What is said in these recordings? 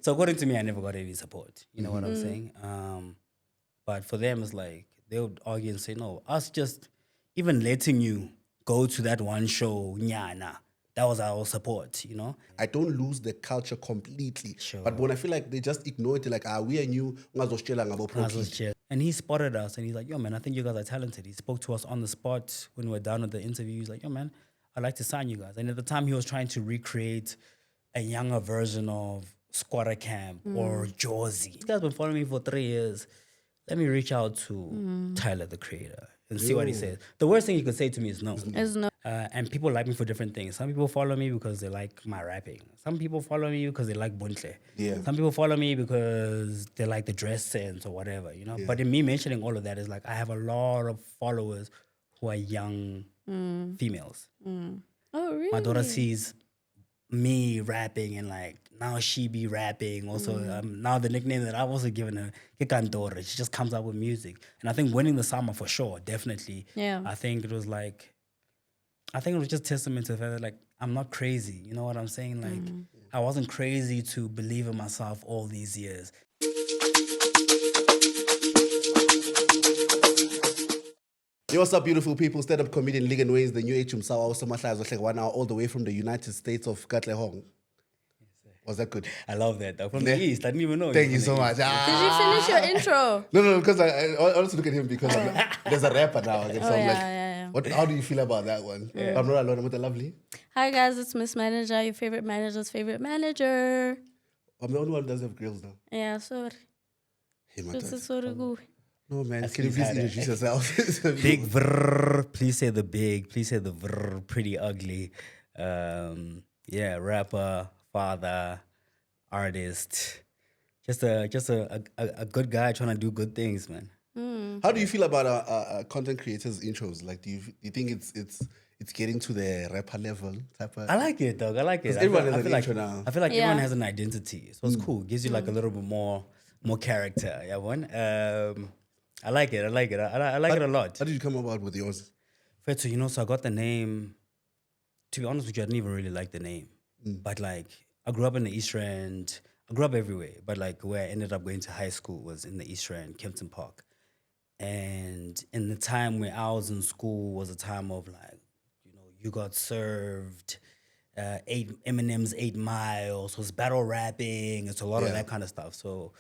So according to me, I never got any support. You know what I'm saying? But for them, it's like they would argue and say, no, us just even letting you go to that one show, nyana, that was our support, you know? I don't lose the culture completely. Sure. But when I feel like they just ignore it, like, we are new, ungazositshela ngabo pro I was kids. chill. And he spotted us and he's like, yo, man, I think you guys are talented. He spoke to us on the spot when we were done with the interview. He's like, yo, man, I'd like to sign you guys. And at the time, he was trying to recreate a younger version of Squatter Camp or Josie. This guy's been following me for 3 years. Let me reach out to Tyler, the creator, and see what he says. The worst thing you could say to me is no. Is no. And people like me for different things. Some people follow me because they like my rapping. Some people follow me because they like Buntle. Yeah. Some people follow me because they like the dress sense or whatever, you know. Yeah. But in me mentioning all of that is like I have a lot of followers who are young females. Oh, really? My daughter sees me rapping and like now she be rapping. Also, now the nickname that I've also given her, Kikandora, she just comes out with music. And I think winning the summer for sure, definitely. Yeah. I think it was just testament to the fact that like I'm not crazy. You know what I'm saying? Like I wasn't crazy to believe in myself all these years. Yo, what's up, beautiful people? Stand-up comedian Ligan Ways, the new H himself, also Mahlazo 1 hour all the way from the United States of Katlehong. Was that good? I love that. Though. From the East, I didn't even know. Thank you so much. Did you finish your intro? No, because I also look at him because there's a rapper now. So I'm like, yeah. How do you feel about that one? I'm not alone. I'm with the lovely. Hi guys, it's Miss Manager, your favorite manager's favorite manager. I'm the only one who doesn't have grills now. Yeah, sorry. Hey, my This dad. is sorry good. No, man. That's Can you he's please had it. introduce yourself? Big vrrr. Please say the big. Please say the vrrr. Pretty ugly. Rapper, father, artist. Just a good guy trying to do good things, man. How do you feel about content creators' intros? Like, do you think it's getting to the rapper level type of? I like it, dog. I like it. Everyone has I an feel like intro now. I feel like Yeah. everyone has an identity, so it's cool. Gives you like a little bit more character. Yeah, one. I like it. I like it. I like it a lot. How did you come about with yours? Fetu, so I got the name. To be honest with you, I didn't even really like the name. But like, I grew up in the East Rand. I grew up everywhere, but like where I ended up going to high school was in the East Rand, Kempton Park. And in the time when I was in school was a time of like, you got served, Eminem's 8 Miles, was battle rapping. It's a lot of that kind of stuff. So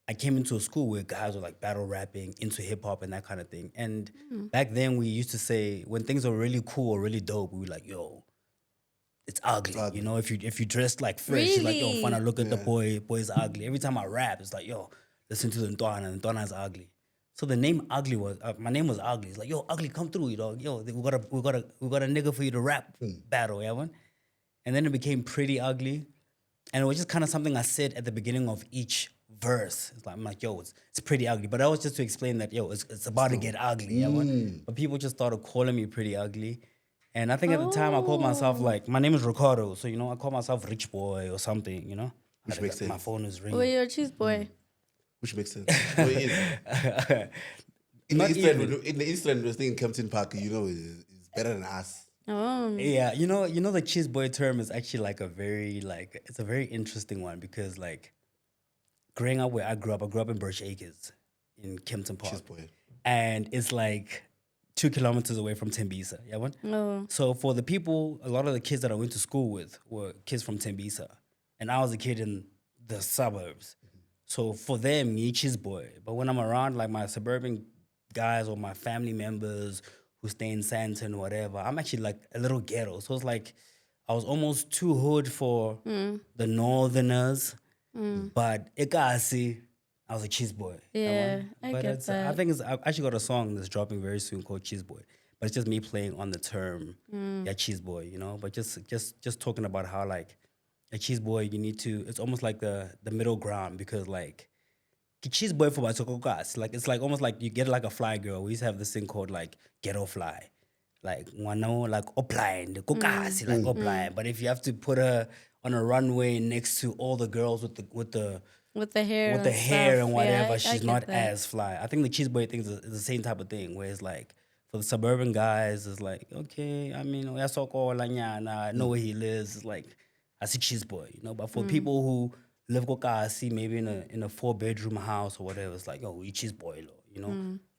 I came into a school where guys were like battle rapping, into hip hop and that kind of thing. And back then we used to say when things are really cool or really dope, we were like, yo, it's ugly. You know, if you dressed like fresh, it's like, yo, fun, look at the boy's ugly. Every time I rap, it's like, yo, listen to the Ntwana's ugly. So the name Ugly was my name was Ugly. It's like, yo, Ugly, come through, Yo, we got a nigga for you to rap battle, yeah, one. And then it became Priddy Ugly, and it was just kind of something I said at the beginning of each verse. It's like, I'm like, yo, it's pretty ugly. But that was just to explain that, yo, it's about to get ugly. Yeah, one. But people just started calling me Pretty Ugly. And I think at the time I called myself like, my name is Ricardo. So, I call myself Rich Boy or something, Which makes sense. My phone is ringing. Oh, you're a cheese boy. Which makes sense. No, it is. In the East End, we're staying in Kempton Park, is better than us. Oh. Yeah, the cheese boy term is actually like it's a very interesting one because like growing up where I grew up in Birch Acres in Kempton Park. Cheese boy. And it's like 2 kilometers away from Tembisa. Yeah, one? Oh. So for the people, a lot of the kids that I went to school with were kids from Tembisa. And I was a kid in the suburbs. So for them, me cheese boy. But when I'm around like my suburban guys or my family members who stay in Sandton or whatever, I'm actually like a little ghetto. So it's like I was almost too hood for the northerners. But Ikasi, I was a cheese boy. Yeah, I get that. I think I actually got a song that's dropping very soon called Cheese Boy. But it's just me playing on the term, cheese boy, But just talking about how like a cheese boy, you need to, it's almost like the middle ground because like cheese boy for Batsokokas, like it's like almost like you get like a fly girl. We used to have this thing called like ghetto fly. Like wano like opline, the kokasi, like opline. But if you have to put her on a runway next to all the girls with the hair and whatever, I she's get not that. as fly. I think the cheese boy thing is the same type of thing, where it's like for the suburban guys, it's like, okay, I mean, I know where he lives. It's like I see cheese boy, But for people who live kokasi, maybe in a 4-bedroom house or whatever. It's like, oh, cheese boy, you know.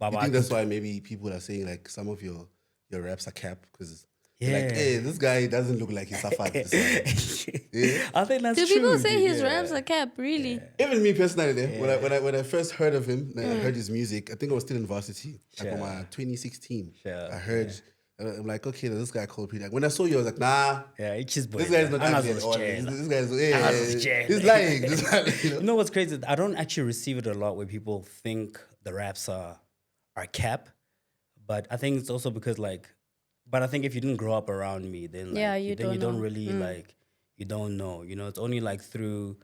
You think that's why maybe people are saying like some of your raps are cap because like, hey, this guy doesn't look like he suffered this one. Yeah. I think that's Do true. people say his yeah. raps are cap? Really? Even me personally, when I first heard of him, I heard his music. I think I was still in varsity, like Sure. from 2016. Sure, I heard. I'm like, okay, there's this guy called Priddy Ugly. When I saw you, I was like, nah. Yeah, cheese boy. This guy's not I'm ugly at all. This guy's he's lying. You know what's crazy? I don't actually receive it a lot where people think the raps are cap, but I think it's also because but I think if you didn't grow up around me, then you then you don't don't know. really you don't know. You know, it's only like through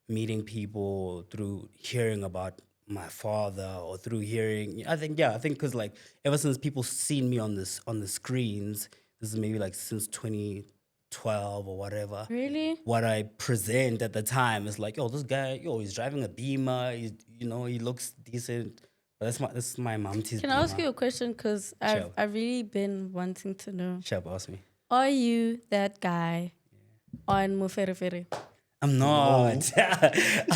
meeting people, through hearing about my father, or through hearing. I think because like ever since people seen me on the screens, this is maybe like since 2012 or whatever. Really? What I present at the time is like, this guy, he's driving a Beamer. He looks decent. But that's my mom's Can Beamer. I ask you a question? Because Sure. I've really been wanting to know. Shab, ask me. Are you that guy on Muferefere? I'm not.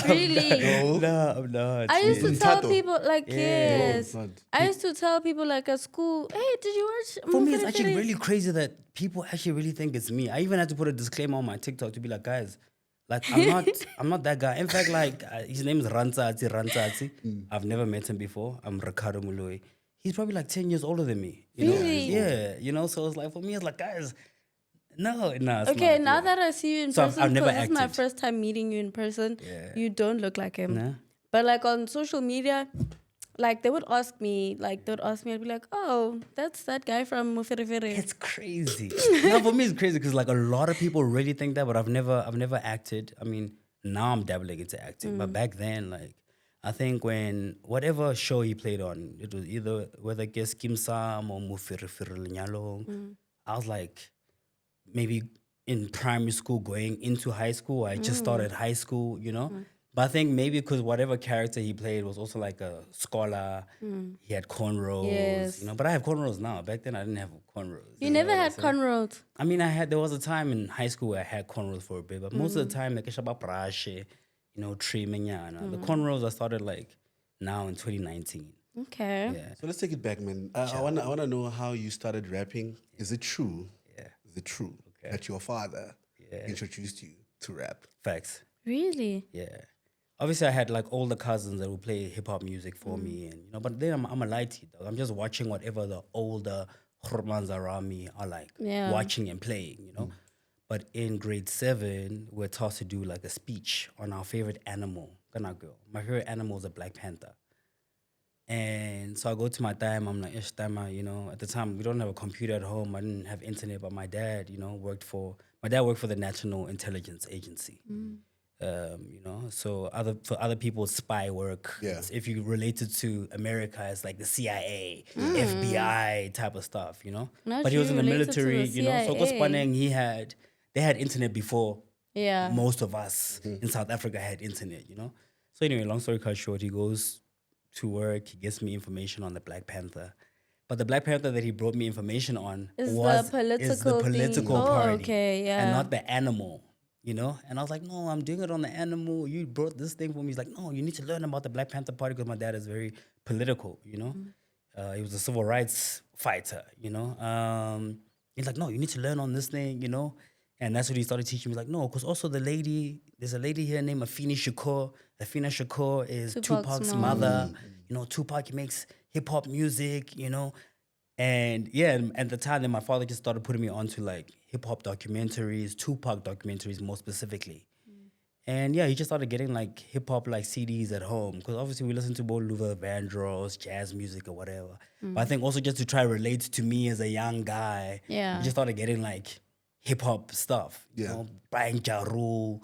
Really? No, I'm not. I used to tell Tato. people like yes. No, it's not. I used to tell people like at school, hey, did you watch? For me, it's actually Muferefere?" really crazy that people actually really think it's me. I even had to put a disclaimer on my TikTok to be like, guys, like I'm not that guy. In fact, like his name is Rantsatsi. I've never met him before. I'm Ricardo Muloi. He's probably like 10 years older than me. You know? Really? Yeah, so it's like for me, it's like, guys, no, it's Okay, not, now yeah. that I see you in So I've person, never because this is my acted. first time meeting you in person, you don't look like him. Nah. But like on social media, like they would ask me, I'd be like, oh, that's that guy from Muferefere. It's crazy. No, for me, it's crazy because like a lot of people really think that, but I've never acted. I mean, now I'm dabbling into acting, but back then, like, I think when whatever show he played on, it was either whether it's Kim Sam or Mufirifir Nyalong. I was like, maybe in primary school, going into high school. I just started high school, you know. But I think maybe because whatever character he played was also like a scholar. He had cornrows, Yes. you know. But I have cornrows now. Back then, I didn't have cornrows. You never had cornrows. I mean, there was a time in high school where I had cornrows for a bit, but most of the time, like, shaba brush, trimming, The cornrows I started like now in 2019. Okay. Yeah. So let's take it back, man. I wanna know how you started rapping. Is it true? Yeah. Is it true that your father introduced you to rap? Facts. Really? Yeah. Obviously, I had like older cousins that would play hip hop music for me, and but then I'm a lighty dog. I'm just watching whatever the older Khurmans around me are like watching and playing, But in grade 7, we're tasked to do like a speech on our favorite animal. Gonna go. My favorite animal is a black panther. And so I go to my time, I'm like, Ishtama, at the time we don't have a computer at home. I didn't have internet, but my dad, worked for the National Intelligence Agency. So for other people's spy work, Yeah. if you relate it to America, it's like the CIA, FBI type of stuff, Not But he was in the related to the military, So CIA. they had internet before Yeah. most of us in South Africa had internet, So anyway, long story cut short, he goes to work, he gets me information on the Black Panther. But the Black Panther that he brought me information on Is is the the political thing. political Oh, party. okay, yeah. And not the animal, And I was like, no, I'm doing it on the animal. You brought this thing for me. He's like, no, you need to learn about the Black Panther Party because my dad is very political, He was a civil rights fighter, He's like, no, you need to learn on this thing, And that's what he started teaching me. Like, no, because also there's a lady here named Afeni Shakur. Afeni Shakur is Tupac's mother. Tupac makes hip hop music, And at the time, then my father just started putting me onto like hip hop documentaries, Tupac documentaries more specifically. And he just started getting like hip hop like CDs at home because obviously we listen to both Luther Vandross, jazz music or whatever. But I think also just to try to relate to me as a young guy, Yeah. we just started getting like hip hop stuff. Yeah. Buying Jaru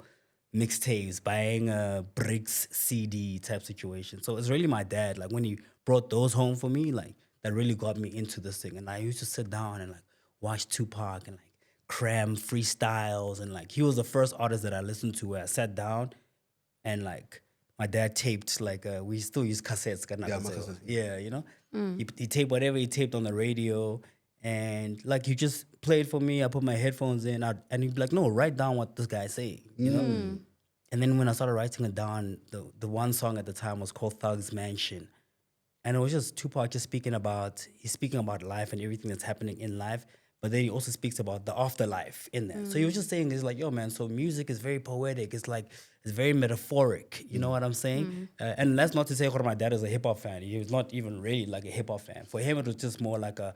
mixtapes, buying a Bricks CD type situation. So it's really my dad. Like when he brought those home for me, like that really got me into this thing. And I used to sit down and like watch Tupac and like cram freestyles and like he was the first artist that I listened to where I sat down and like my dad taped like we still use cassettes. cassettes. Yeah, he taped whatever he taped on the radio and like he just played for me. I put my headphones in and he'd be like, no, write down what this guy's saying, And then when I started writing it down, the one song at the time was called Thug's Mansion. And it was just Tupac just he's speaking about life and everything that's happening in life, but then he also speaks about the afterlife in there. So he was just saying, he's like, yo, man, so music is very poetic. It's like, it's very metaphoric. You know what I'm saying? And that's not to say my dad is a hip hop fan. He was not even really like a hip hop fan. For him, it was just more like a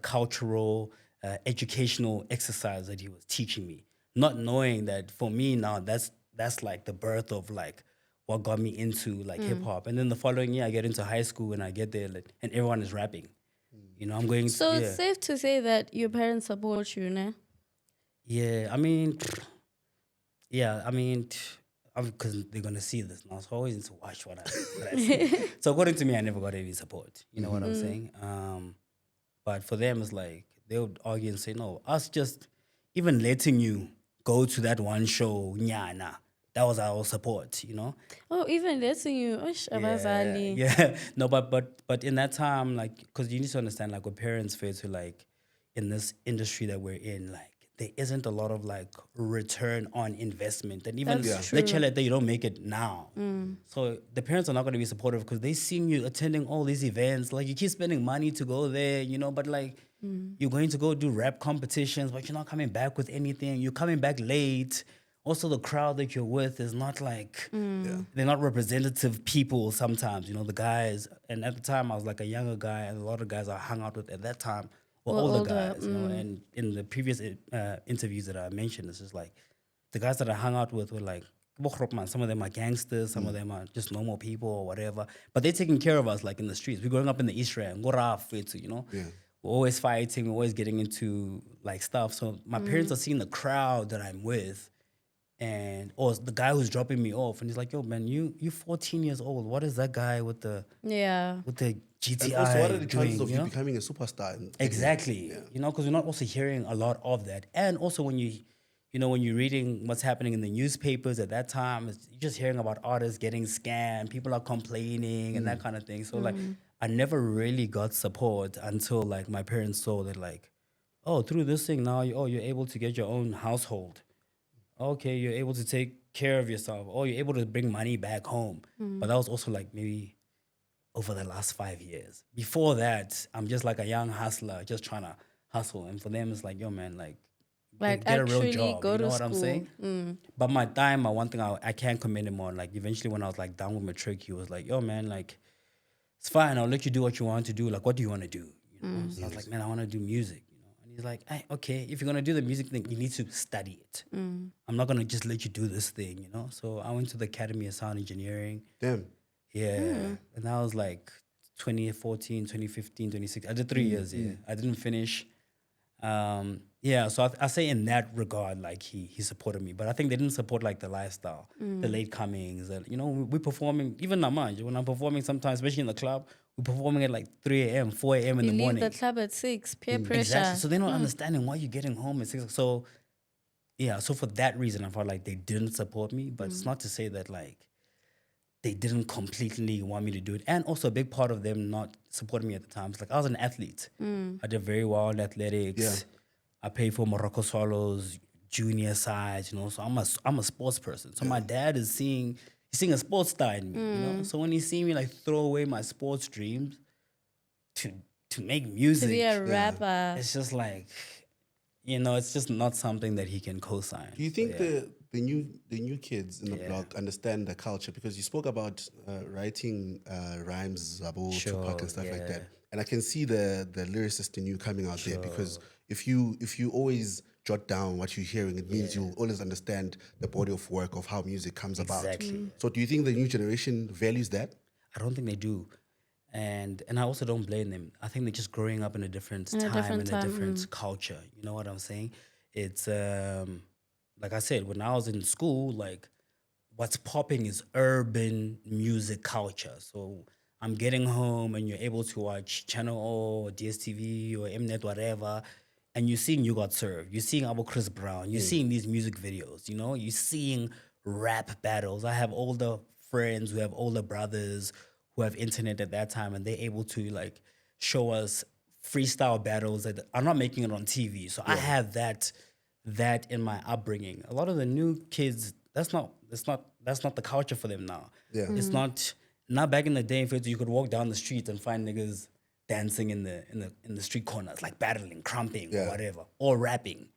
cultural, educational exercise that he was teaching me. Not knowing that for me now, that's like the birth of like, what got me into like hip hop. And then the following year, I get into high school and I get there like, and everyone is rapping. You know, I'm going. So it's safe to say that your parents support you, ne? Yeah, I mean, because they're gonna see this now, so I always need to watch what I say. So according to me, I never got any support. You know what I'm saying? But for them, it's like they would argue and say, no, us just even letting you go to that one show, nah. That was our support, you know. Oh, even letting you, abazali. Yeah. No, but in that time, like, because you need to understand, like, with parents fail to like, in this industry that we're in, like, there isn't a lot of like return on investment, and even That's let's true. that you don't make it now. So the parents are not going to be supportive because they seeing you attending all these events, like you keep spending money to go there, you know, but like. You're going to go do rap competitions, but you're not coming back with anything. You're coming back late. Also, the crowd that you're with is not like, they're not representative people sometimes, you know, the guys. And at the time, I was like a younger guy, and a lot of guys I hung out with at that time were older guys, you know. And in the previous interviews that I mentioned, it's just like the guys that I hung out with were like, some of them are gangsters, some of them are just normal people or whatever. But they're taking care of us like in the streets. We're growing up in the East Rand, you know. We're always fighting, we're always getting into like stuff. So my parents are seeing the crowd that I'm with, or the guy who's dropping me off, and he's like, "Yo, man, you 14 years old. What is that guy with the GTI And also, what are the chances doing, of you you know?" becoming a superstar? Exactly. You know, because we're not also hearing a lot of that. And also when when you're reading what's happening in the newspapers at that time, you're just hearing about artists getting scammed, people are complaining and that kind of thing. So like I never really got support until like my parents saw that like, oh, through this thing now, you're able to get your own household. Okay, you're able to take care of yourself. Oh, you're able to bring money back home. But that was also like maybe over the last 5 years. Before that, I'm just like a young hustler, just trying to hustle. And for them, it's like, yo, man, like get a real actually job. go You to know what school. I'm saying? But my one thing I can't commend him on, like eventually when I was like done with matric, he was like, yo, man, like it's fine. I'll let you do what you want to do. Like, what do you want to do? You know? So I was like, man, I want to do music. You know? And he's like, hey, okay, if you're gonna do the music thing, you need to study it. I'm not gonna just let you do this thing, you know. So I went to the Academy of Sound Engineering. Damn. Yeah, and that was like 2014, 2015, 2016. I did 3 years. Yeah, I didn't finish. Yeah, so I say in that regard, like he supported me, but I think they didn't support like the lifestyle, the late comings, and we're performing even now, mind when I'm performing sometimes, especially in the club, we're performing at like 3 a.m., 4 a.m. in You the leave morning. the club at 6, peer pressure. Exactly. So they're not understanding why you're getting home at 6. So yeah, so for that reason, I felt like they didn't support me, but it's not to say that like they didn't completely want me to do it. And also a big part of them not supporting me at the time is like I was an athlete. I did very well in athletics. Yeah. I played for Morocco Swallows junior sides, so I'm a sports person. So my dad is seeing a sports star in me, you know. So when he see me like throw away my sports dreams to make music, To be a rapper. it's just like, it's just not something that he can co-sign. Do you think the new kids in the block understand the culture? Because you spoke about writing rhymes, Zabo, Tupac, and stuff like that. And I can see the lyricist in you coming out there, because if you always jot down what you're hearing, it means you'll always understand the body of work of how music comes about. So do you think the new generation values that? I don't think they do. And I also don't blame them. I think they're just growing up in a different time and a different culture. You know what I'm saying? It's like I said, when I was in school, like what's popping is urban music culture. So I'm getting home and you're able to watch Channel O or DSTV or Mnet, whatever, and you're seeing You Got Served. You're seeing Abu Chris Brown. You're seeing these music videos, You're seeing rap battles. I have older friends who have older brothers who have internet at that time, and they're able to like show us freestyle battles that are not making it on TV. So I have that in my upbringing. A lot of the new kids, that's not that's not the culture for them now. Yeah. It's not back in the day. If you could walk down the street and find niggas dancing in the street corners, like battling, crumping, or whatever, or rapping.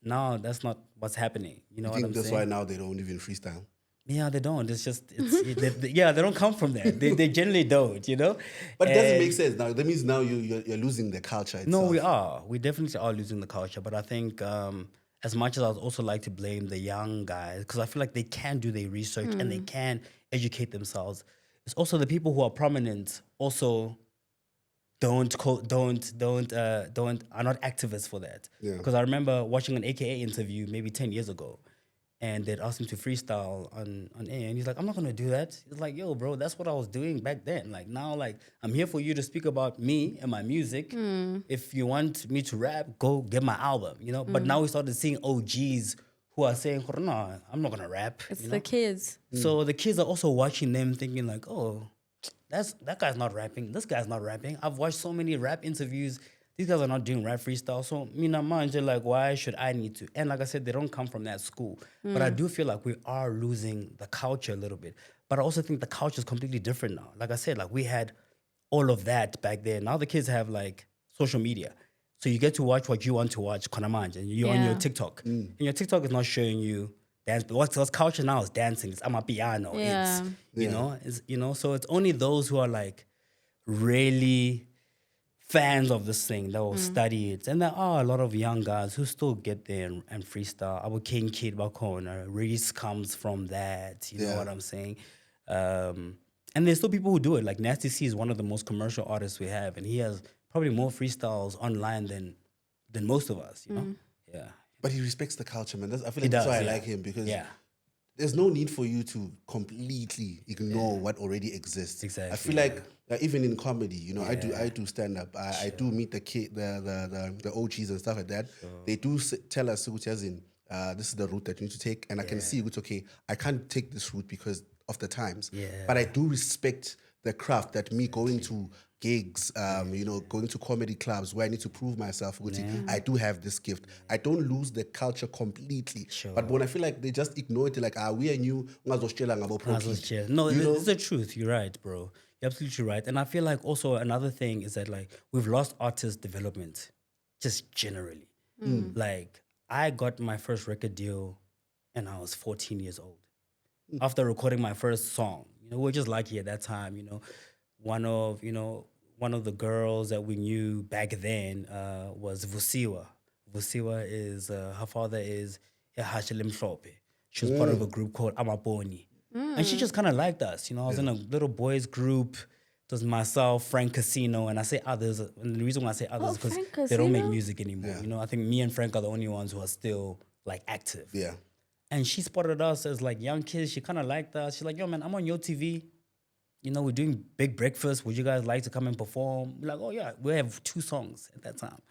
Now that's not what's happening. You know I what think I'm that's saying? why now they don't even freestyle. Yeah, they don't. It's just they don't come from there. They generally don't. You know. But it doesn't make sense now. That means now you're losing the culture itself. No, we are. We definitely are losing the culture. But I think as much as I'd also like to blame the young guys, because I feel like they can do their research and they can educate themselves. It's also the people who are prominent also are not activists for that. Yeah. Because I remember watching an AKA interview maybe 10 years ago, and they'd asked him to freestyle on air, and he's like, I'm not gonna do that. It's like, yo, bro, that's what I was doing back then. Like now, like I'm here for you to speak about me and my music. If you want me to rap, go get my album, you know. But now we started seeing OGs who are saying, no, I'm not gonna rap. It's you the know? kids. So the kids are also watching them thinking like, oh, that guy's not rapping. This guy's not rapping. I've watched so many rap interviews. These guys are not doing rap freestyle. So me and mind, like, why should I need to? And like I said, they don't come from that school. But I do feel like we are losing the culture a little bit. But I also think the culture is completely different now. Like I said, like we had all of that back then. Now the kids have like social media. So you get to watch what you want to watch, Konamanja, and you're on your TikTok. And your TikTok is not showing you dance. But what's culture now is dancing. It's amapiano. Yeah. It's so it's only those who are like really fans of this thing that will study it. And there are a lot of young guys who still get there and freestyle. Our King Kid Bakona, Reese comes from that. You know what I'm saying? And there's still people who do it. Like Nasty C is one of the most commercial artists we have, and he has probably more freestyles online than most of us, you know? Yeah. But he respects the culture, man. I feel like that's why I like him, because there's no need for you to completely ignore what already exists. Exactly. I feel like even in comedy, you know, I do stand up. I do meet the OGs and stuff like that. They do tell us, which as in, this is the route that you need to take, and I can see which, okay, I can't take this route because of the times. But I do respect the craft, that me going to gigs, you know, going to comedy clubs where I need to prove myself. I do have this gift. I don't lose the culture completely. But when I feel like they just ignore it, like, we are new. No, it's the truth. You're right, bro. You're absolutely right. And I feel like also another thing is that like we've lost artist development, just generally. Like I got my first record deal and I was 14 years old. After recording my first song, you know, we were just lucky at that time, you know. One of the girls that we knew back then was Vusiwa. Vusiwa is her father is Hashile Mhlope. She was part of a group called Amaponi. And she just kind of liked us. You know, I was in a little boys group. It was myself, Frank Casino, and I say others. And the reason why I say others is because they don't make music anymore. You know, I think me and Frank are the only ones who are still like active. Yeah. And she spotted us as like young kids. She kind of liked us. She's like, yo, man, I'm on your TV. You know, we're doing Big Breakfast. Would you guys like to come and perform? We're like, oh, yeah. We have 2 songs at that time.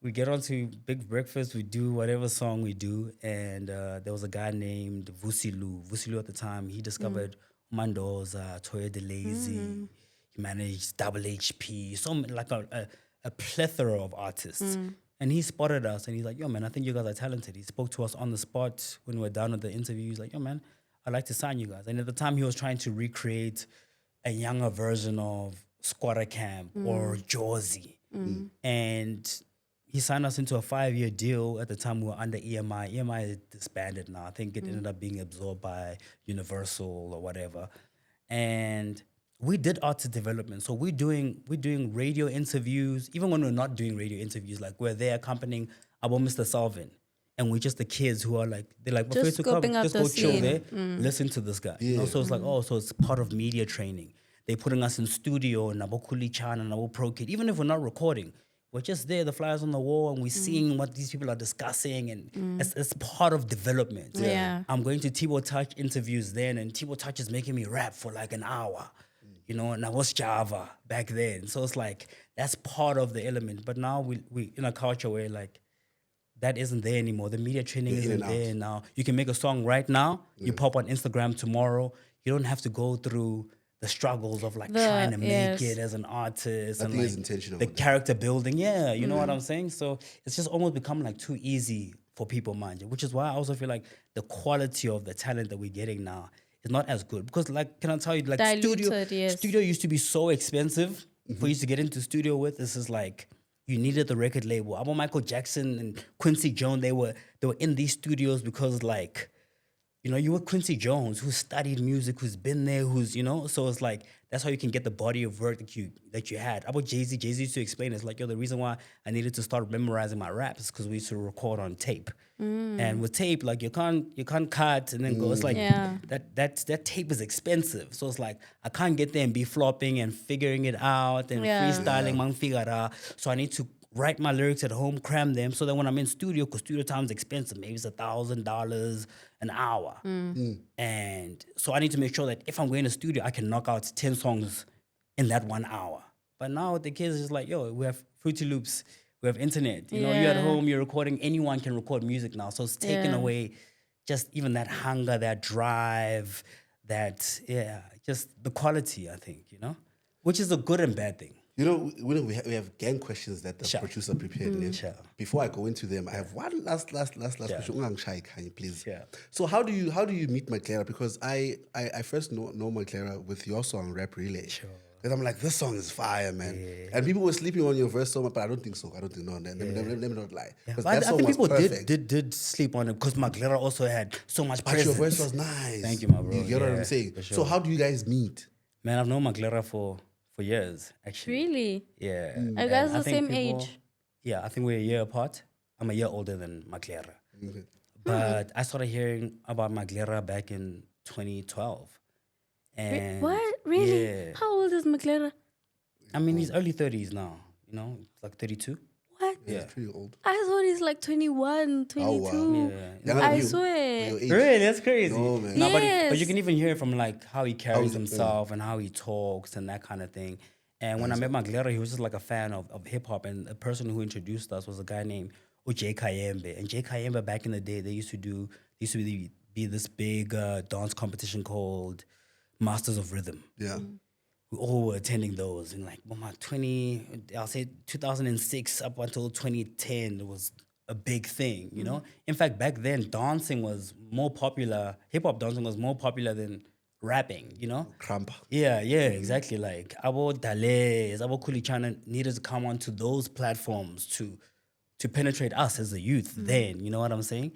We get onto Big Breakfast. We do whatever song we do. And there was a guy named Vusilu. Vusilu at the time, he discovered Mandoza, Toya De Lazy. He managed Double HP. Like a plethora of artists. And he spotted us. And he's like, yo, man, I think you guys are talented. He spoke to us on the spot when we were down at the interview. He's like, yo, man, I'd like to sign you guys. And at the time, he was trying to recreate a younger version of Squatter Camp or Josie. And he signed us into a 5-year deal. At the time, we were under EMI. EMI is disbanded now. I think it ended up being absorbed by Universal or whatever. And we did artist development. So we're doing radio interviews. Even when we're not doing radio interviews, like we're there accompanying our Mr. Salvin. And we're just the kids who are like, they're like, just scoping out just the go chill scene. there, listen to this guy. You know, so it's like, so it's part of media training. They're putting us in studio, Nabokuli Chan and Nabo Pro Kid. Even if we're not recording, we're just there, the flyers on the wall, and we're seeing what these people are discussing, and it's part of development. Yeah. I'm going to Tibo Touch interviews then, and Tibo Touch is making me rap for like an hour. You know, and I was Java back then. So it's like, that's part of the element. But now we in a culture where like, that isn't there anymore. The media training isn't there now. You can make a song right now. You pop on Instagram tomorrow. You don't have to go through the struggles of like trying to make it as an artist. Nothing is intentional. The character building. Yeah, you know what I'm saying? So it's just almost become like too easy for people, manje, which is why I also feel like the quality of the talent that we're getting now is not as good. Because, like, can I tell you, like, Diluted, yes. studio used to be so expensive for you to get into studio with. This is like you needed the record label. About Michael Jackson and Quincy Jones, they were in these studios because, like, you know, you were Quincy Jones, who studied music, who's been there, who's, you know, so it's like that's how you can get the body of work that you had. About Jay-Z used to explain it's like, yo, the reason why I needed to start memorizing my raps is because we used to record on tape. And with tape, like you can't cut and then go. It's like Yeah. that tape is expensive. So it's like I can't get there and be flopping and figuring it out and freestyling, man figara. So I need to write my lyrics at home, cram them, so that when I'm in studio, because studio time is expensive, maybe it's $1,000 an hour. And so I need to make sure that if I'm going to studio, I can knock out 10 songs in that 1 hour. But now with the kids, it's like, yo, we have Fruity Loops, we have internet. You know, you're at home, you're recording, anyone can record music now. So it's taken away just even that hunger, that drive, that, just the quality, I think, you know, which is a good and bad thing. You know, we have gang questions that the producer prepared. Sure. Before I go into them, I have one last question. Can you please? Yeah. So how do you meet Maclara? Because I first know Maclara with your song Rap Relay. Sure. And I'm like, this song is fire, man. Yeah. And people were sleeping on your verse so much, but I don't think so. Let me not lie. Because that I song think was people perfect. did sleep on it because Maclara also had so much But presence. your verse was nice. Thank you, my bro. You get what I'm saying? for sure. So how do you guys meet? Man, I've known Maclara for years, actually. Really? Yeah. Are you guys And I the think same people- age? Yeah, I think we're a year apart. I'm a year older than Maclara. But I started hearing about Maclara back in 2012. And What? Really? Yeah. How old is McLaren? I mean, he's early 30s now, you know, like 32. What? Yeah, it's pretty old. I thought he's like 21, 22. Yeah. Younger than I you, swear. your age. Really? That's crazy. No, man. No, but Yes. you can even hear from like how he carries How- himself and how he talks and that kind of thing. And when I met Maclara, he was just like a fan of hip hop. And the person who introduced us was a guy named J. Kayembe. And J. Kayembe back in the day, they used to be this big dance competition called Masters of Rhythm. Yeah. We all were attending those in like 2006 up until 2010. It was a big thing, you know. In fact, back then dancing was more popular. Hip hop dancing was more popular than rapping, you know. Cramp. Yeah, exactly. Like Abo Dales, Abo Kulichana needed to come onto those platforms to penetrate us as a youth. Then, you know what I'm saying?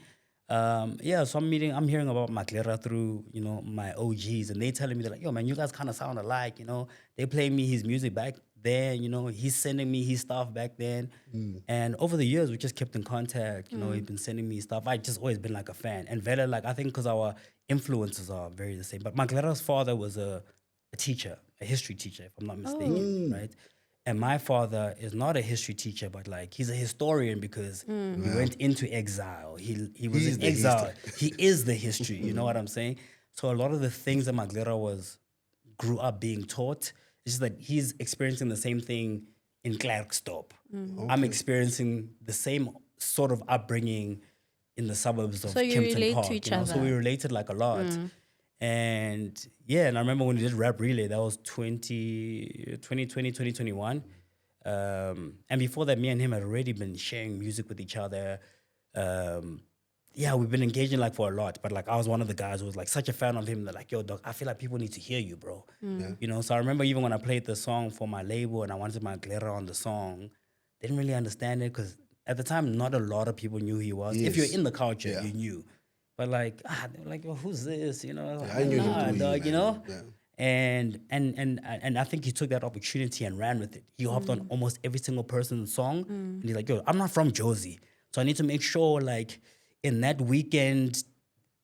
So I'm hearing about Maclara through, you know, my OGs, and they telling me, they're like, yo, man, you guys kind of sound alike, you know. They play me his music back then, you know, he's sending me his stuff back then. And over the years, we just kept in contact, you know, he's been sending me stuff. I just always been like a fan. And Vela, like, I think because our influences are very the same. But Maclara's father was a teacher, a history teacher, if I'm not mistaken, right? And my father is not a history teacher, but like he's a historian because he went into exile. He was He's in the exile. He is the history. You know what I'm saying? So a lot of the things that Maclara grew up being taught, it's just that he's experiencing the same thing in Klerksdorp. I'm experiencing the same sort of upbringing in the suburbs of So you Kempton relate Park. to each you know? So other. we related like a lot. And I remember when we did Rap Relay, that was 2020, 2021. And before that, me and him had already been sharing music with each other. We've been engaging like for a lot, but like I was one of the guys who was like such a fan of him that like, yo, dog, I feel like people need to hear you, bro. You know, so I remember even when I played the song for my label and I wanted my glitter on the song, they didn't really understand it because at the time, not a lot of people knew who he was. If you're in the culture, you knew. But like, they were like, well, who's this? You know, like, I knew him too, dog, you man. know? Yeah. And I think he took that opportunity and ran with it. He hopped on almost every single person's song. And he's like, yo, I'm not from Josie. So I need to make sure like in that weekend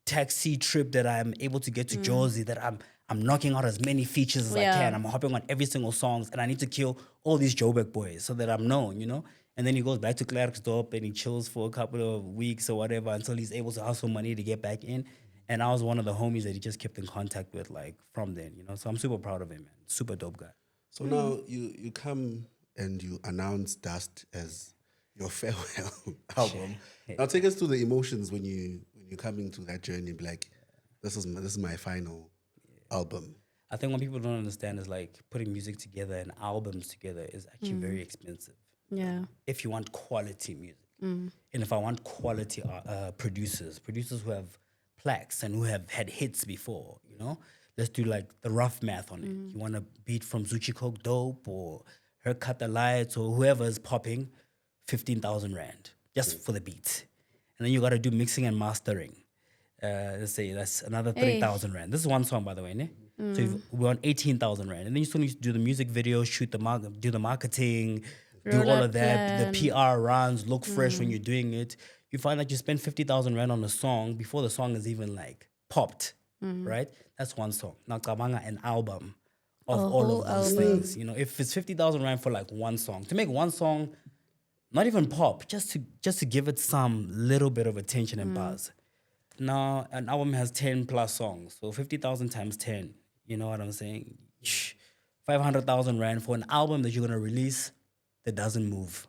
taxi trip that I'm able to get to Josie, that I'm knocking out as many features as I can. I'm hopping on every single songs and I need to kill all these Joburg boys so that I'm known, you know? And then he goes back to Klerksdorp and he chills for a couple of weeks or whatever until he's able to hustle money to get back in. And I was one of the homies that he just kept in contact with, like, from then, you know? So I'm super proud of him, man. Super dope guy. So now you come and you announce Dust as your farewell album. Now take us through the emotions when you're coming to that journey. Be like, this is my final album. I think what people don't understand is, like, putting music together and albums together is actually very expensive. Yeah. If you want quality music. Mm. And if I want quality producers who have plaques and who have had hits before, let's do like the rough math on it. You want a beat from Zuchi Coke Dope or Her Cut the Lights or whoever is popping, 15,000 Rand just for the beat. And then you got to do mixing and mastering. Let's say that's another 3,000 Rand. This is one song, by the way, ne? So we want 18,000 Rand. And then you still need to do the music video, do the marketing, do all Rollout of that, the plan. PR runs, look fresh when you're doing it. You find that you spend 50,000 Rand on a song before the song is even like popped, right? That's one song. Now, Kabanga, an album of A all whole of those album. things. If it's 50,000 Rand for like one song, to make one song, not even pop, just to give it some little bit of attention and buzz. Now, an album has 10 plus songs, so 50,000 times 10, you know what I'm saying? 500,000 Rand for an album that you're going to release that doesn't move.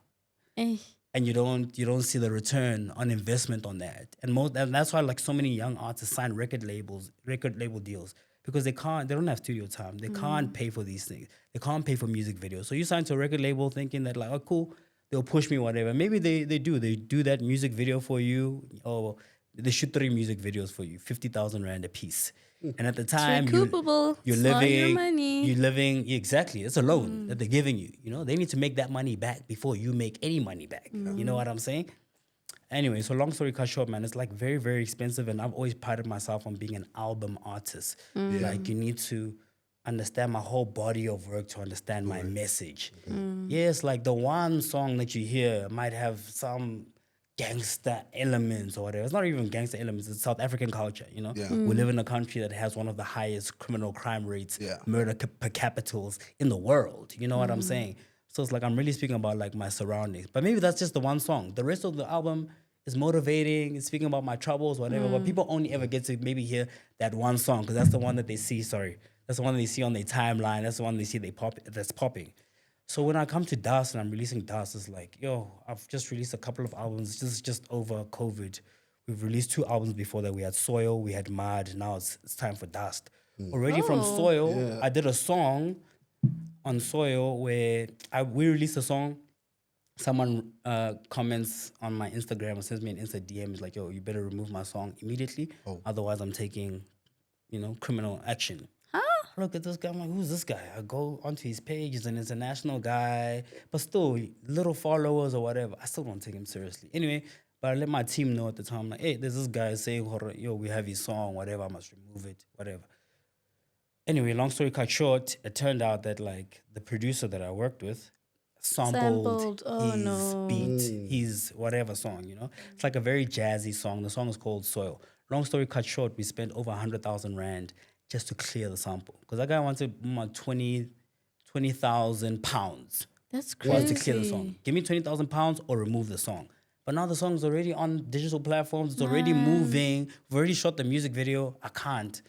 Eh. And you don't see the return on investment on that. And that's why like so many young artists sign record label deals, because they don't have studio time. They can't pay for these things. They can't pay for music videos. So you sign to a record label thinking that like, oh cool, they'll push me, whatever. Maybe they do. They do that music video for you, or they shoot 3 music videos for you, 50,000 Rand a piece. And at the time, recoupable. you're It's not your living, money. exactly. It's a loan that they're giving you. They need to make that money back before you make any money back. You know what I'm saying? Anyway, so long story cut short, man, it's like very, very expensive, and I've always prided myself on being an album artist. Like you need to understand my whole body of work to understand my message. Yes, like the one song that you hear might have some gangster elements or whatever. It's not even gangster elements, it's South African culture, Yeah. We live in a country that has one of the highest criminal crime rates, Yeah. murder per capitals in the world. You know what I'm saying? So it's like I'm really speaking about like my surroundings. But maybe that's just the one song. The rest of the album is motivating, it's speaking about my troubles, whatever. But people only ever get to maybe hear that one song because that's the one that they see, that's the one they see on their timeline. That's the one they see that's popping. So when I come to Dust and I'm releasing Dust, it's like, yo, I've just released a couple of albums. This is just over COVID. We've released 2 albums before that. We had Soil, we had Mud. Now it's time for Dust. Already from Soil, I did a song on Soil where we released a song. Someone comments on my Instagram or sends me an Insta DM. It's like, yo, you better remove my song immediately. Otherwise, I'm taking, criminal action. I look at this guy, I'm like, who's this guy? I go onto his page, he's an international guy, but still, little followers or whatever. I still don't take him seriously. Anyway, but I let my team know at the time, like, hey, there's this guy saying, yo, we have his song, whatever, I must remove it, whatever. Anyway, long story cut short, it turned out that, like, the producer that I worked with sampled his beat, his whatever song, It's like a very jazzy song. The song is called Soil. Long story cut short, we spent over 100,000 Rand just to clear the sample. Because that guy wanted 20,000 pounds. That's For us to crazy. clear the song. Give me 20,000 pounds or remove the song. But now the song's already on digital platforms. It's already moving. We've already shot the music video. I can't.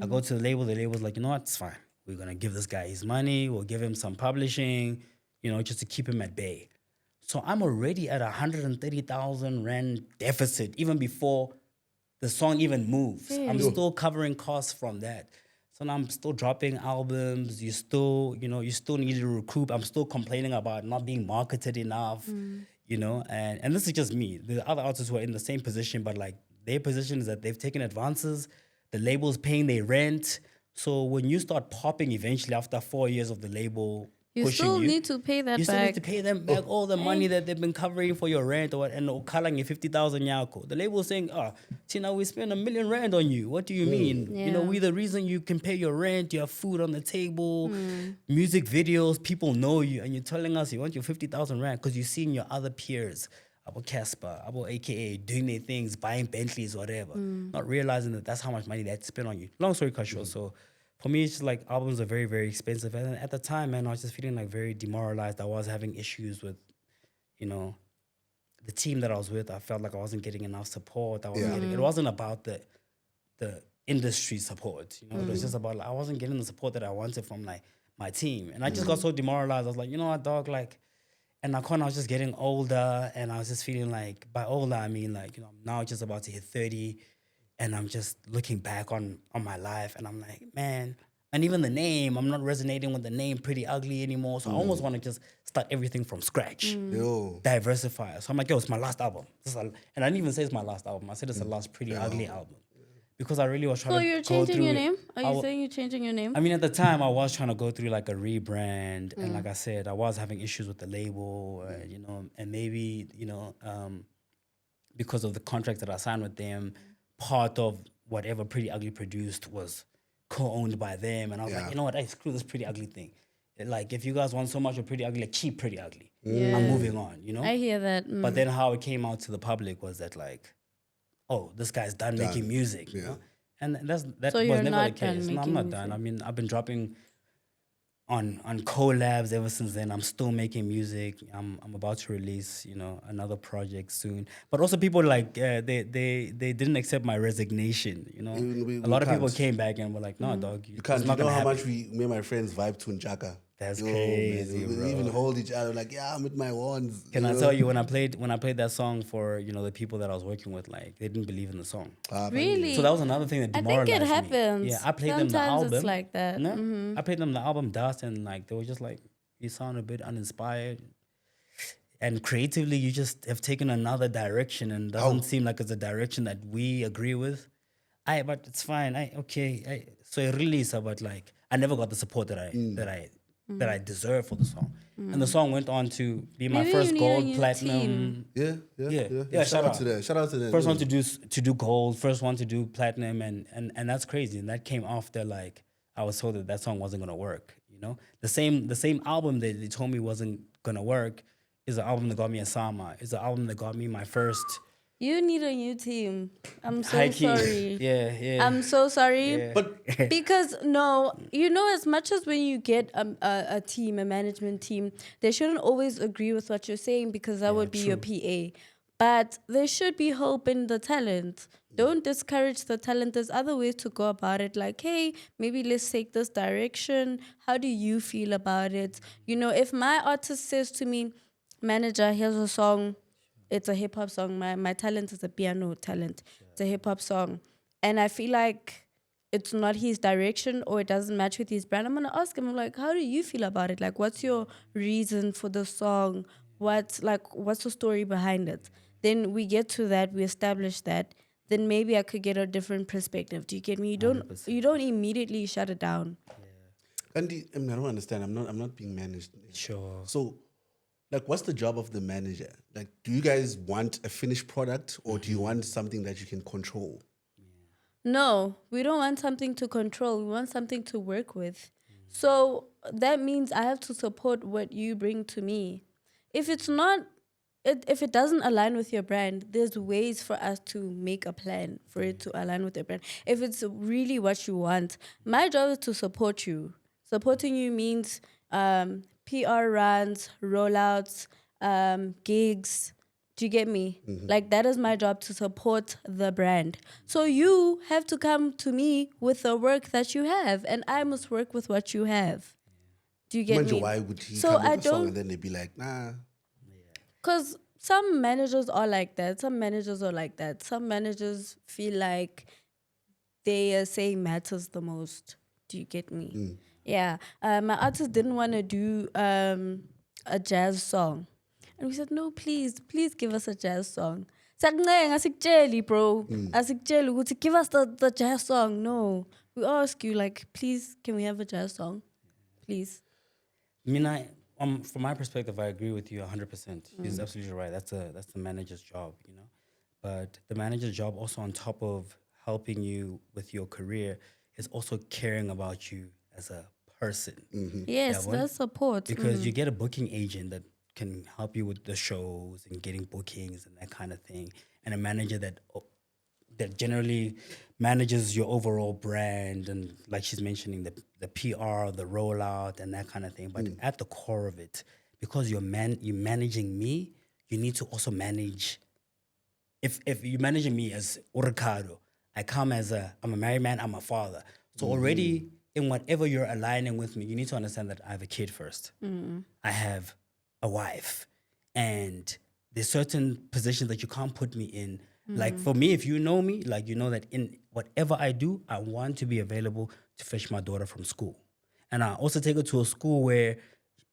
I go to the label. The label's like, you know what? It's fine. We're going to give this guy his money. We'll give him some publishing, just to keep him at bay. So I'm already at 130,000 Rand deficit even before the song even moves. I'm still covering costs from that. So now I'm still dropping albums. You still need to recoup. I'm still complaining about not being marketed enough, and this is just me. The other artists who are in the same position, but like their position is that they've taken advances. The label's paying their rent. So when you start popping eventually after 4 years of the label You pushing still you, need to pay that you still back. need to pay them back all the money that they've been covering for your rent and okalang 50,000 yako. The label is saying, Tina, we spent 1 million Rand on you. What do you mean? Yeah. We the reason you can pay your rent, you have food on the table, music videos, people know you, and you're telling us you want your 50,000 Rand because you're seeing your other peers, about Casper, about AKA, doing their things, buying Bentleys, whatever, not realizing that that's how much money they had to spend on you. Long story cut short, so for me, it's just like albums are very, very expensive. And at the time, man, I was just feeling like very demoralized. I was having issues with, the team that I was with. I felt like I wasn't getting enough support. It wasn't about the industry support. It was just about like, I wasn't getting the support that I wanted from like my team. And I just got so demoralized. I was like, you know what, dog, like, and I was just getting older, and I was just feeling like, by older, I mean like, I'm now just about to hit 30. And I'm just looking back on my life, and I'm like, man, And even the name, I'm not resonating with the name Priddy Ugly anymore. So I almost want to just start everything from scratch. Yo. Diversify. So I'm like, yo, it's my last album. And I didn't even say it's my last album. I said it's the last Priddy Ugly album. Because I really was trying So to you're go changing through your it. name? Are you saying you're changing your name? I mean, at the time, I was trying to go through like a rebrand, and like I said, I was having issues with the label, you know, and maybe you know, because of the contract that I signed with them, part of whatever Priddy Ugly produced was co-owned by them, and I was like, you know what, I screw this Priddy Ugly thing. Like, if you guys want so much of Priddy Ugly, like, keep Priddy Ugly. Yeah. I'm moving on, you know. I hear that. But then how it came out to the public was that like, oh, this guy's done making music, you know? And that So was you're never the not done case. No, I'm making not music? done. I mean, I've been dropping on collabs ever since then. I'm still making music. I'm about to release, you know, another project soon. But also people like they didn't accept my resignation, you know. We A lot of people can't. came back and were like, "No, dog, You it's can't. You not know gonna how happen." much we, me and my friends, vibe to Njaka. That's Yo, crazy, man. bro. We even hold each other like, yeah, I'm with my ones. Can I tell you when I played that song for, you know, the people that I was working with, like they didn't believe in the song. Really? So that was another thing that I demoralized think it me. happens. Yeah, I played them the Sometimes album. it's like that. No, I played them the album Dust, and like they were just like, you sound a bit uninspired, and creatively you just have taken another direction, and doesn't seem like it's a direction that we agree with. But it's fine. So it released, but like I never got the support that I deserve for the song, and the song went on to be my Maybe first you need a gold new platinum. team. Yeah. Shout out to them. Shout out to them. First one to do gold, first one to do platinum, and that's crazy. And that came after like I was told that song wasn't gonna work. You know, the same album that they told me wasn't gonna work is the album that got me a Sama. Is the album that got me my first You need a new team. I'm so high key. sorry. Yeah. I'm so sorry. Yeah. But Because no, you know, as much as when you get a team, a management team, they shouldn't always agree with what you're saying because that would be your PA. But there should be hope in the talent. Don't discourage the talent. There's other ways to go about it. Like, hey, maybe let's take this direction. How do you feel about it? You know, if my artist says to me, manager, here's a song. It's a hip hop song. My talent is a piano talent. It's a hip hop song. And I feel like it's not his direction or it doesn't match with his brand. I'm gonna ask him, like, how do you feel about it? Like, what's your reason for the song? What's the story behind it? Then we get to that, we establish that. Then maybe I could get a different perspective. Do you get me? You don't immediately shut it down. I don't understand. I'm not being managed. Sure. So, like, what's the job of the manager? Like, do you guys want a finished product or do you want something that you can control? No, we don't want something to control. We want something to work with. So that means I have to support what you bring to me. If it's not, if it doesn't align with your brand, there's ways for us to make a plan for it to align with your brand. If it's really what you want, my job is to support you. Supporting you means PR runs, rollouts, gigs. Do you get me? Like, that is my job, to support the brand. So you have to come to me with the work that you have, and I must work with what you have. Do you get me? Why would he So come I with a song don't- and then they'd be like, nah. Because some managers are like that. Some managers are like that. Some managers feel like their say matters the most. Do you get me? Yeah. My artist didn't want to do a jazz song. And we said, no, please give us a jazz song. Asikjeli, bro. Asikjeli, give us the jazz song. No. We ask you, like, please, can we have a jazz song? Please. I mean, from my perspective, I agree with you 100%. She's absolutely right. That's the manager's job, you know. But the manager's job, also on top of helping you with your career, is also caring about you as a person. Yes, Yeah, that's support. Because you get a booking agent that can help you with the shows and getting bookings and that kind of thing, and a manager that generally manages your overall brand and, like she's mentioning, the PR, the rollout, and that kind of thing. But at the core of it, because you're managing me, you need to also manage. If you're managing me as Ricardo, I come as I'm a married man, I'm a father. So already in whatever you're aligning with me, you need to understand that I have a kid first. I have a wife, and there's certain positions that you can't put me in. Like, for me, if you know me, like, you know that in whatever I do, I want to be available to fetch my daughter from school. And I also take her to a school where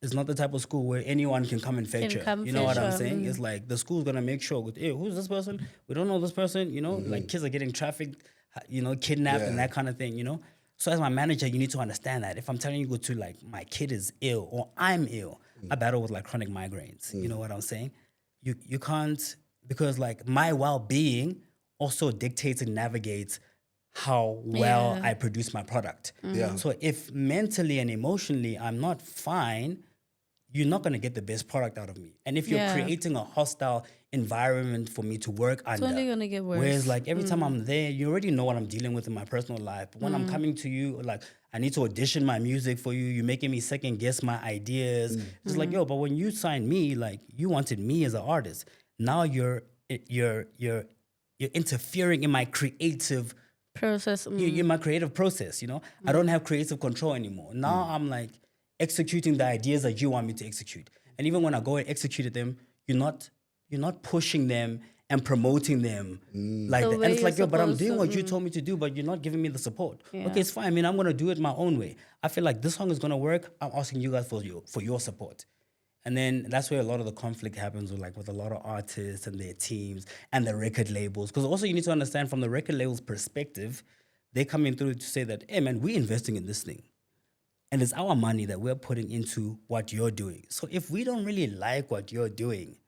it's not the type of school where anyone can come and fetch her. You know what I'm saying? It's like the school's gonna make sure, hey, who's this person? We don't know this person, you know, like kids are getting trafficked, you know, kidnapped and that kind of thing, you know? So as my manager, you need to understand that. If I'm telling you go to like my kid is ill or I'm ill, I battle with like chronic migraines. You know what I'm saying? You can't, because like my well-being also dictates and navigates how well I produce my product. So if mentally and emotionally I'm not fine, you're not going to get the best product out of me. And if you're creating a hostile environment for me to work under, it's only going to get worse. Whereas like every time I'm there, you already know what I'm dealing with in my personal life. But when I'm coming to you, like I need to audition my music for you, you're making me second guess my ideas. It's like, yo, but when you signed me, like you wanted me as an artist. Now you're interfering in my creative process. In my creative process, you know? I don't have creative control anymore. Now I'm like executing the ideas that you want me to execute. And even when I go and execute them, you're not pushing them and promoting them like that. And it's like, yo, but I'm doing what you told me to do, but you're not giving me the support. Okay, it's fine. I mean, I'm gonna do it my own way. I feel like this song is gonna work. I'm asking you guys for your support. And then that's where a lot of the conflict happens with a lot of artists and their teams and the record labels. Because also you need to understand from the record label's perspective, they're coming through to say that, hey man, we're investing in this thing. And it's our money that we're putting into what you're doing. So if we don't really like what you're doing,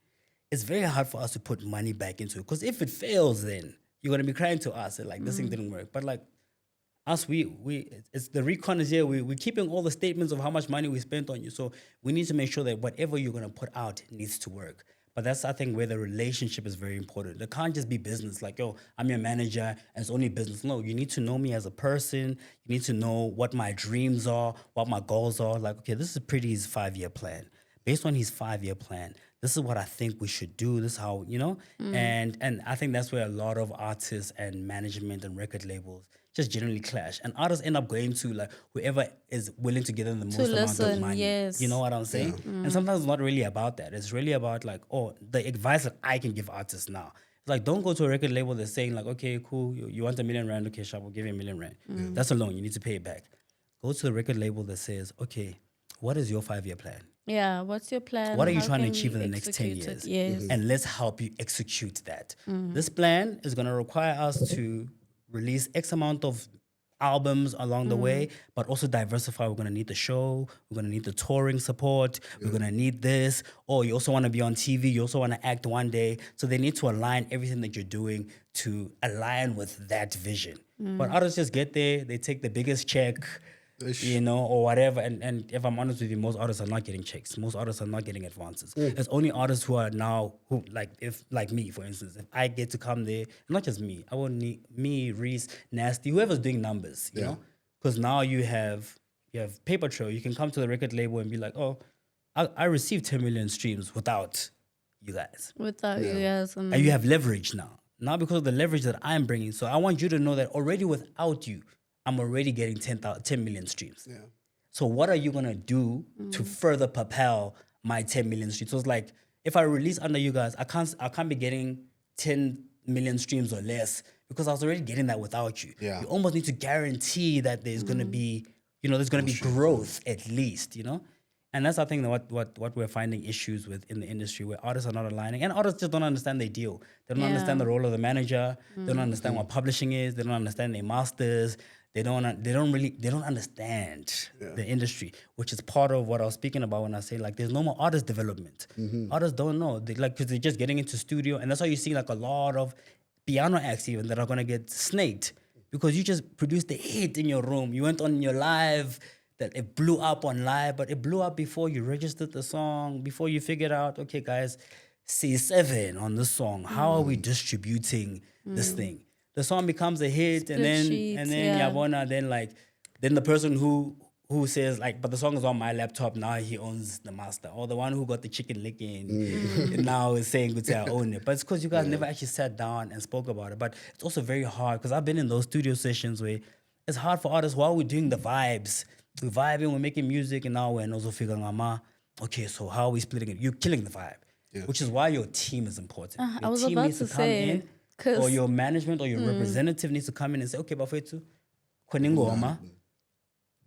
it's very hard for us to put money back into it. Because if it fails, then you're gonna be crying to us and like this thing didn't work. But like us, it's the recon is here. We're keeping all the statements of how much money we spent on you. So we need to make sure that whatever you're gonna put out needs to work. But that's, I think, where the relationship is very important. It can't just be business. Like, yo, I'm your manager and it's only business. No, you need to know me as a person. You need to know what my dreams are, what my goals are. Like, okay, this is Priddy's 5-year plan. Based on his 5-year plan, this is what I think we should do. This is how, you know? And I think that's where a lot of artists and management and record labels just generally clash. And artists end up going to like whoever is willing to give them the most amount of money. Yes. You know what I'm saying? And sometimes it's not really about that. It's really about like, the advice that I can give artists now. It's like, don't go to a record label that's saying like, okay, cool, you want R1 million, okay, sharp, we'll give you R1 million. That's a loan, you need to pay it back. Go to the record label that says, okay, what is your 5-year plan? Yeah, what's your plan? What are you trying to achieve in the next 10 years? Yes. And let's help you execute that. This plan is going to require us to release X amount of albums along the way, but also diversify. We're going to need the show. We're going to need the touring support. We're going to need this. Or you also want to be on TV. You also want to act one day. So they need to align everything that you're doing to align with that vision. But others just get there. They take the biggest check, you know, or whatever. And if I'm honest with you, most artists are not getting checks. Most artists are not getting advances. It's only artists who are now, like me, for instance, if I get to come there, not just me, I won't need me, Reese, Nasty, whoever's doing numbers, you know? Because now you have paper trail. You can come to the record label and be like, oh, I received 10 million streams without you guys. Without you guys. And you have leverage now. Now because of the leverage that I'm bringing. So I want you to know that already without you, I'm already getting 10 million streams. So what are you gonna do to further propel my 10 million streams? So it's like, if I release under you guys, I can't be getting 10 million streams or less because I was already getting that without you. You almost need to guarantee that there's gonna be, there's gonna be growth at least, you know? And that's, I think, what we're finding issues with in the industry, where artists are not aligning, and artists just don't understand their deal. They don't understand the role of the manager. They don't understand what publishing is. They don't understand their masters. They don't understand the industry, which is part of what I was speaking about when I say like there's no more artist development. Artists don't know, because they're just getting into studio, and that's why you see like a lot of piano acts even that are gonna get snaked because you just produced a hit in your room. You went on your live. That it blew up on live, but it blew up before you registered the song, before you figured out, okay, guys, C7 on this song. How are we distributing this thing? The song becomes a hit, and then Yabona, then the person who says like, but the song is on my laptop, now he owns the master, or the one who got the chicken licking and now is saying, good, I own it. But it's because you guys never actually sat down and spoke about it. But it's also very hard because I've been in those studio sessions where it's hard for artists while we're doing the vibes. We're vibing, we're making music, and now we're also figuring out, okay, so how are we splitting it? You're killing the vibe, which is why your team is important. Your team needs to come in, or your management or your representative needs to come in and say, okay, Bafetu, Koningoma,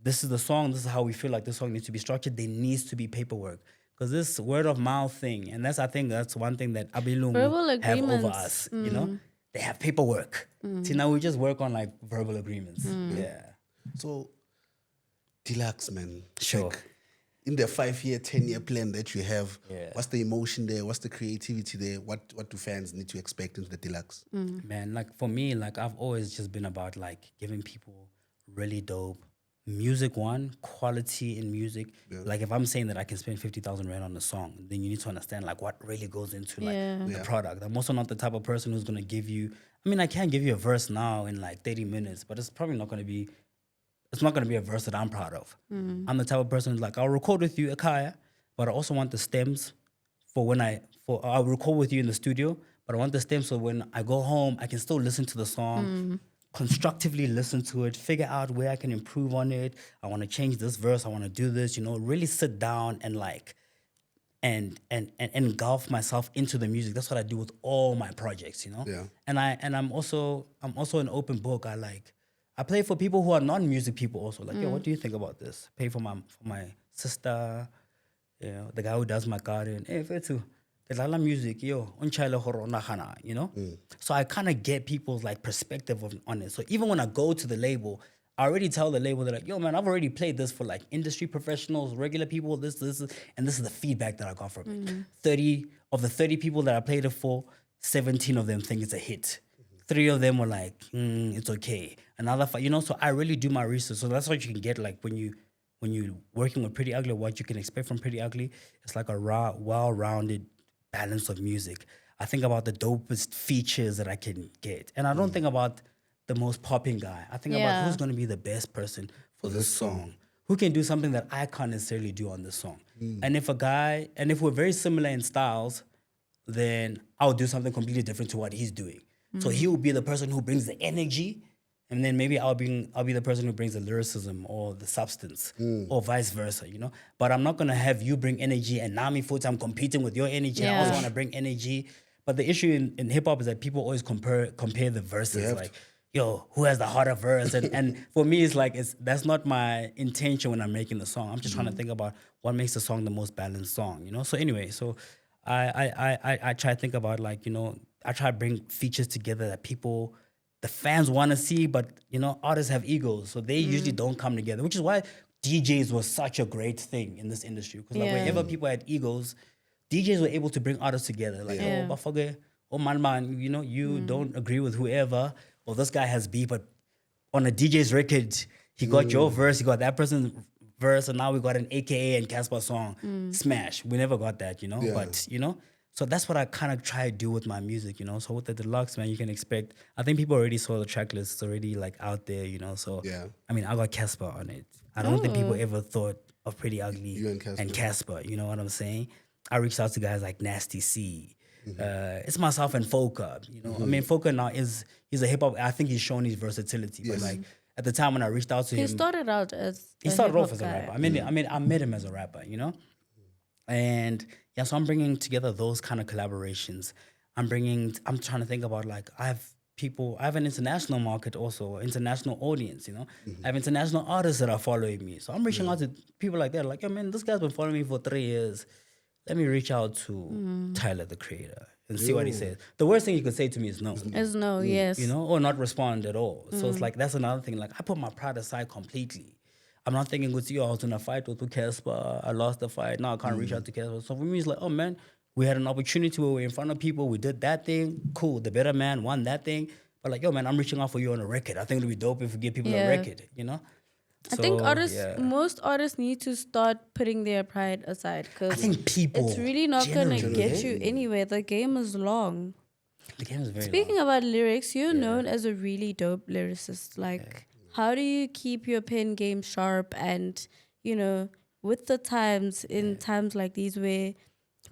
this is the song, this is how we feel like this song needs to be structured, there needs to be paperwork. Because this word of mouth thing, and I think that's one thing that Verbal Abilungu have over agreements. us, you know? They have paperwork. See, now we just work on like verbal agreements. Yeah. So, deluxe, man. Sure. Like, in the 5-year, 10-year plan that you have, Yeah. what's the emotion there? What's the creativity there? What do fans need to expect into the deluxe? Man, like for me, like I've always just been about like giving people really dope music, quality in music. Like if I'm saying that I can spend 50,000 rand on a song, then you need to understand like what really goes into like the product. I'm also not the type of person who's gonna give you, I mean, I can give you a verse now in like 30 minutes, but it's probably not gonna be, it's not gonna be a verse that I'm proud of. I'm the type of person who's like, I'll record with you, Akaya, but I also want the stems for when I'll record with you in the studio, but I want the stems so when I go home, I can still listen to the song, constructively listen to it, figure out where I can improve on it. I want to change this verse. I want to do this, you know, really sit down and like, and engulf myself into the music. That's what I do with all my projects, you know? Yeah. And I'm also an open book. I play for people who are non-music people also. Like, yo, what do you think about this? Pay for my sister, you know, the guy who does my garden. Hey, Fetu, the music, yo, you know? So I kind of get people's like perspective on it. So even when I go to the label, I already tell the label, they're like, yo, man, I've already played this for like industry professionals, regular people, this, and this is the feedback that I got from it. 30 of the 30 people that I played it for, 17 of them think it's a hit. 3 of them were like, it's okay. Another 5, you know, so I really do my research. So that's what you can get like when you're working with Priddy Ugly, what you can expect from Priddy Ugly. It's like a well-rounded balance of music. I think about the dopest features that I can get. And I don't think about the most popping guy. I think about who's going to be the best person for this song. Who can do something that I can't necessarily do on this song. And if we're very similar in styles, then I'll do something completely different to what he's doing. So he will be the person who brings the energy, and then maybe I'll be the person who brings the lyricism or the substance, or vice versa, you know. But I'm not gonna have you bring energy and now I'm competing with your energy. And I also want to bring energy. But the issue in hip hop is that people always compare the verses, like, yo, who has the harder verse? And for me, it's like that's not my intention when I'm making the song. I'm just trying to think about what makes the song the most balanced song, you know. So anyway, so I try to think about like, you know, I try to bring features together that the fans want to see, but you know, artists have egos, so they usually don't come together, which is why DJs was such a great thing in this industry. Because like wherever people had egos, DJs were able to bring artists together. Like, oh, Bafage, oh man, you know, you don't agree with whoever, or this guy has beef, but on a DJ's record, he got your verse, he got that person's verse, and now we got an AKA and Casper song. Smash. We never got that, you know? But, you know, so that's what I kind of try to do with my music, you know? So with the deluxe, man, you can expect, I think people already saw the track list. It's already like out there, you know? So, I mean, I got Casper on it. I don't think people ever thought of Priddy Ugly You and Casper, you know what I'm saying? I reached out to guys like Nasty C. It's myself and Foka, you know? I mean, Foka now he's a hip hop, I think he's shown his versatility, but like, at the time when I reached out to him, He started out as he started off as a rapper. I met him as a rapper, you know? And yeah, so I'm bringing together those kind of collaborations. I'm trying to think about like, I have an international market also, international audience, you know? I have international artists that are following me. So I'm reaching out to people like that, like, yo man, this guy's been following me for 3 years. Let me reach out to Tyler, the Creator, and see what he says. The worst thing you could say to me is no. Is no, yes. You know, or not respond at all. So it's like, that's another thing. Like, I put my pride aside completely. I'm not thinking with you, I was in a fight with Casper, I lost the fight, now I can't reach out to Casper. So for me, it's like, oh man, we had an opportunity where we're in front of people, we did that thing, cool, the better man won that thing. But like, yo man, I'm reaching out for you on a record. I think it'll be dope if we give people a record, you know? I think most artists need to start putting their pride aside, because I think people it's really not going to generally- get you anywhere. The game is long. The game is very Speaking long. about lyrics, you're known as a really dope lyricist. Like, how do you keep your pen game sharp and, you know, with the times, in times like these where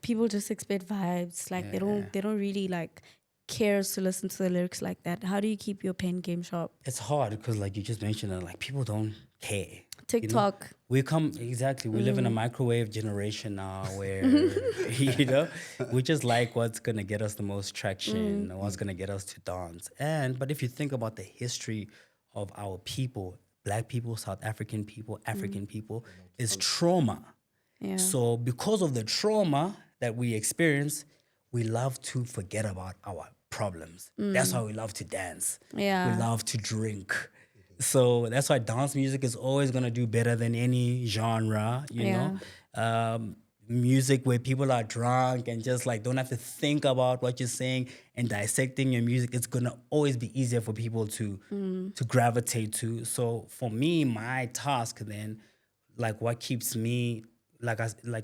people just expect vibes, like they don't really like cares to listen to the lyrics like that. How do you keep your pen game sharp? It's hard because like you just mentioned it, like people don't care. TikTok. We live in a microwave generation now where, you know, we just like what's going to get us the most traction, what's going to get us to dance. But if you think about the history of our people, Black people, South African people, African people, is trauma. Yeah. So because of the trauma that we experience, we love to forget about our problems. That's why we love to dance. Yeah. We love to drink. So that's why dance music is always gonna do better than any genre, you know. Music where people are drunk and just like don't have to think about what you're saying and dissecting your music, it's gonna always be easier for people to gravitate to. So for me, my task then, like what keeps me, like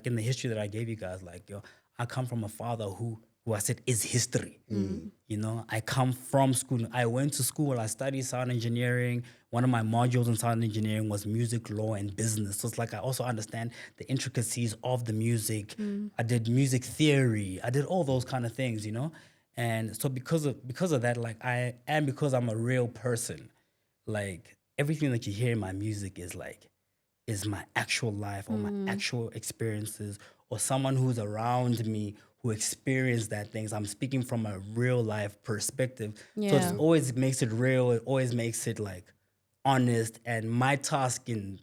in the history that I gave you guys, like I come from a father who I said is history. You know, I come from school. I went to school. I studied sound engineering. One of my modules in sound engineering was music, law, and business. So it's like I also understand the intricacies of the music. I did music theory. I did all those kind of things, you know. And so because of that, like because I'm a real person, like everything that you hear in my music is my actual life or my actual experiences or someone who's around me who experienced that things. I'm speaking from a real life perspective. So it always makes it real. It always makes it like honest. And my task in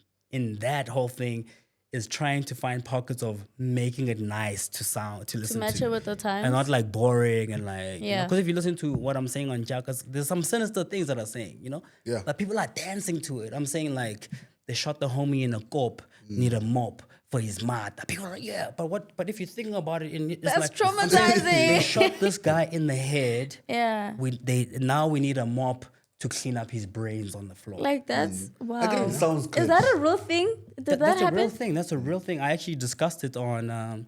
that whole thing is trying to find pockets of making it nice to listen to. Match it with the times. And not like boring and like, because if you listen to what I'm saying on Jakas, there's some sinister things that I'm saying, you know? Yeah. Like people are dancing to it. I'm saying like, they shot the homie in a cop, need a mop for his mat. People are like, yeah, but if you think about it, it's That's like traumatizing. They shot this guy in the head. Yeah. Now we need a mop to clean up his brains on the floor. Like that's wow. Again, it sounds good. Is that a real thing? Did that That's happen? a real thing. That's a real thing. I actually discussed it on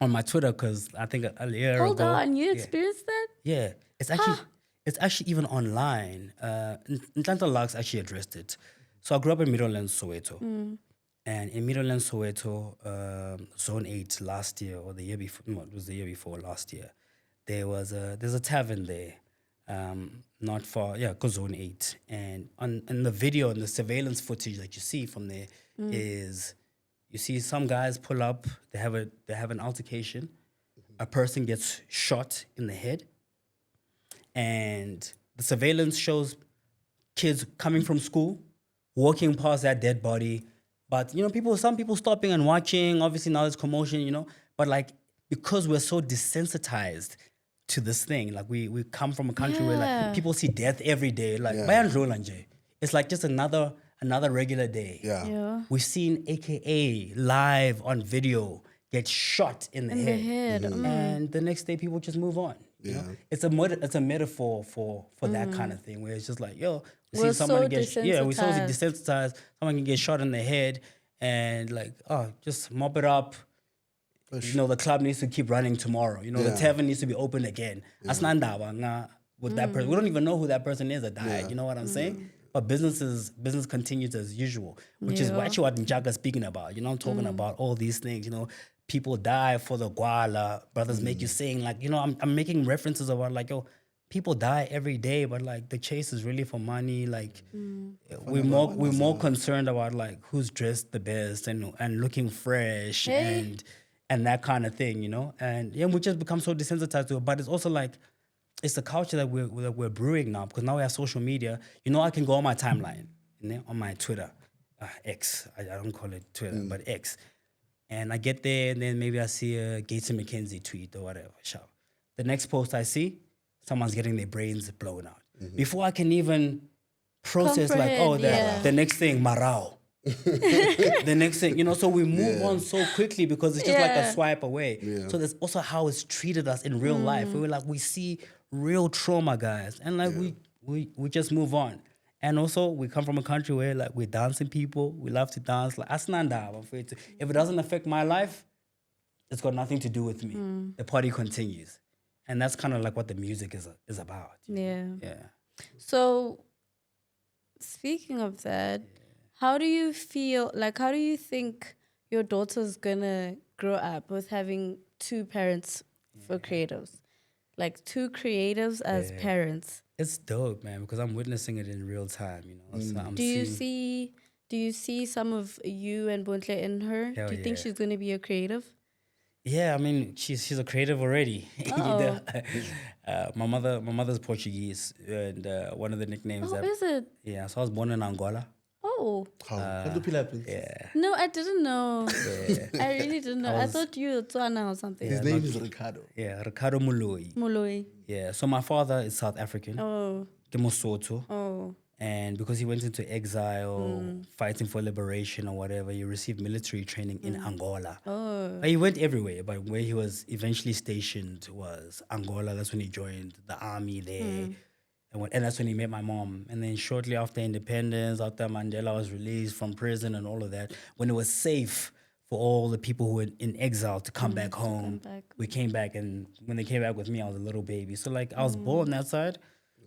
my Twitter because I think a year ago. Hold on, you experienced that? Yeah, it's actually even online. Ntlanta Lux actually addressed it. So I grew up in Middleland, Soweto. And in Middleland, Soweto, Zone 8 last year or the year before, no, it was the year before last year, there's a tavern there, not far, called Zone 8. And in the video and the surveillance footage that you see from there is, you see some guys pull up, they have an altercation, a person gets shot in the head, and the surveillance shows kids coming from school, walking past that dead body. But, you know, some people stopping and watching. Obviously, now there's commotion, you know. But, like, because we're so desensitized to this thing, like, we come from a country where, like, people see death every day. Like, it's like just another regular day. Yeah. We've seen AKA live on video get shot in the head. And the next day, people just move on. You know? It's a metaphor for that kind of thing where it's just like, we see someone we're so desensitized. Someone can get shot in the head and like, just mop it up. You know, the club needs to keep running tomorrow. You know, the tavern needs to be open again. With that person. We don't even know who that person is that died. You know what I'm saying? But business continues as usual, which is actually what Njaga's speaking about. You know, I'm talking about all these things, you know. People die for the guala. Brothers make you sing. Like, you know, I'm making references about like, people die every day, but like the chase is really for money. Like we're more concerned about like who's dressed the best and looking fresh and that kind of thing, you know. And we just become so desensitized to it. But it's also like it's the culture that we're brewing now because now we have social media. You know, I can go on my timeline, you know, on my Twitter, X. I don't call it Twitter, but X. And I get there, and then maybe I see a Gates and McKenzie tweet or whatever. The next post I see, someone's getting their brains blown out. Before I can even process, the next thing, Marao. The next thing, you know, so we move on so quickly because it's just like a swipe away. So that's also how it's treated us in real life. We see real trauma, guys, and like we just move on. And also, we come from a country where like we're dancing people. We love to dance. Like Asnanda, if it doesn't affect my life, it's got nothing to do with me. The party continues, and that's kind of like what the music is about. Yeah. Yeah. So, speaking of that, how do you feel? Like, how do you think your daughter's gonna grow up with having two parents for creatives, like two creatives as parents? It's dope, man, because I'm witnessing it in real time, you know. So Do you see some of you and Bontle in her? Hell do you think yeah. she's going to be a creative? Yeah, I mean, she's a creative already. Oh. My mother's Portuguese, and one of the nicknames. Is it? Yeah, so I was born in Angola. Oh. How? Yeah. No, I didn't know. I really didn't know. I thought you were Tswana or something. His name is Ricardo. Yeah, Ricardo Moloi. Moloi. Yeah, so my father is South African. Oh. Ke Mosotho. Oh. And because he went into exile, fighting for liberation or whatever, he received military training in Angola. Oh. But he went everywhere, but where he was eventually stationed was Angola. That's when he joined the army there. And that's when he met my mom. And then shortly after independence, after Mandela was released from prison and all of that, when it was safe for all the people who were in exile to come back home, we came back. And when they came back with me, I was a little baby. So like I was born that side,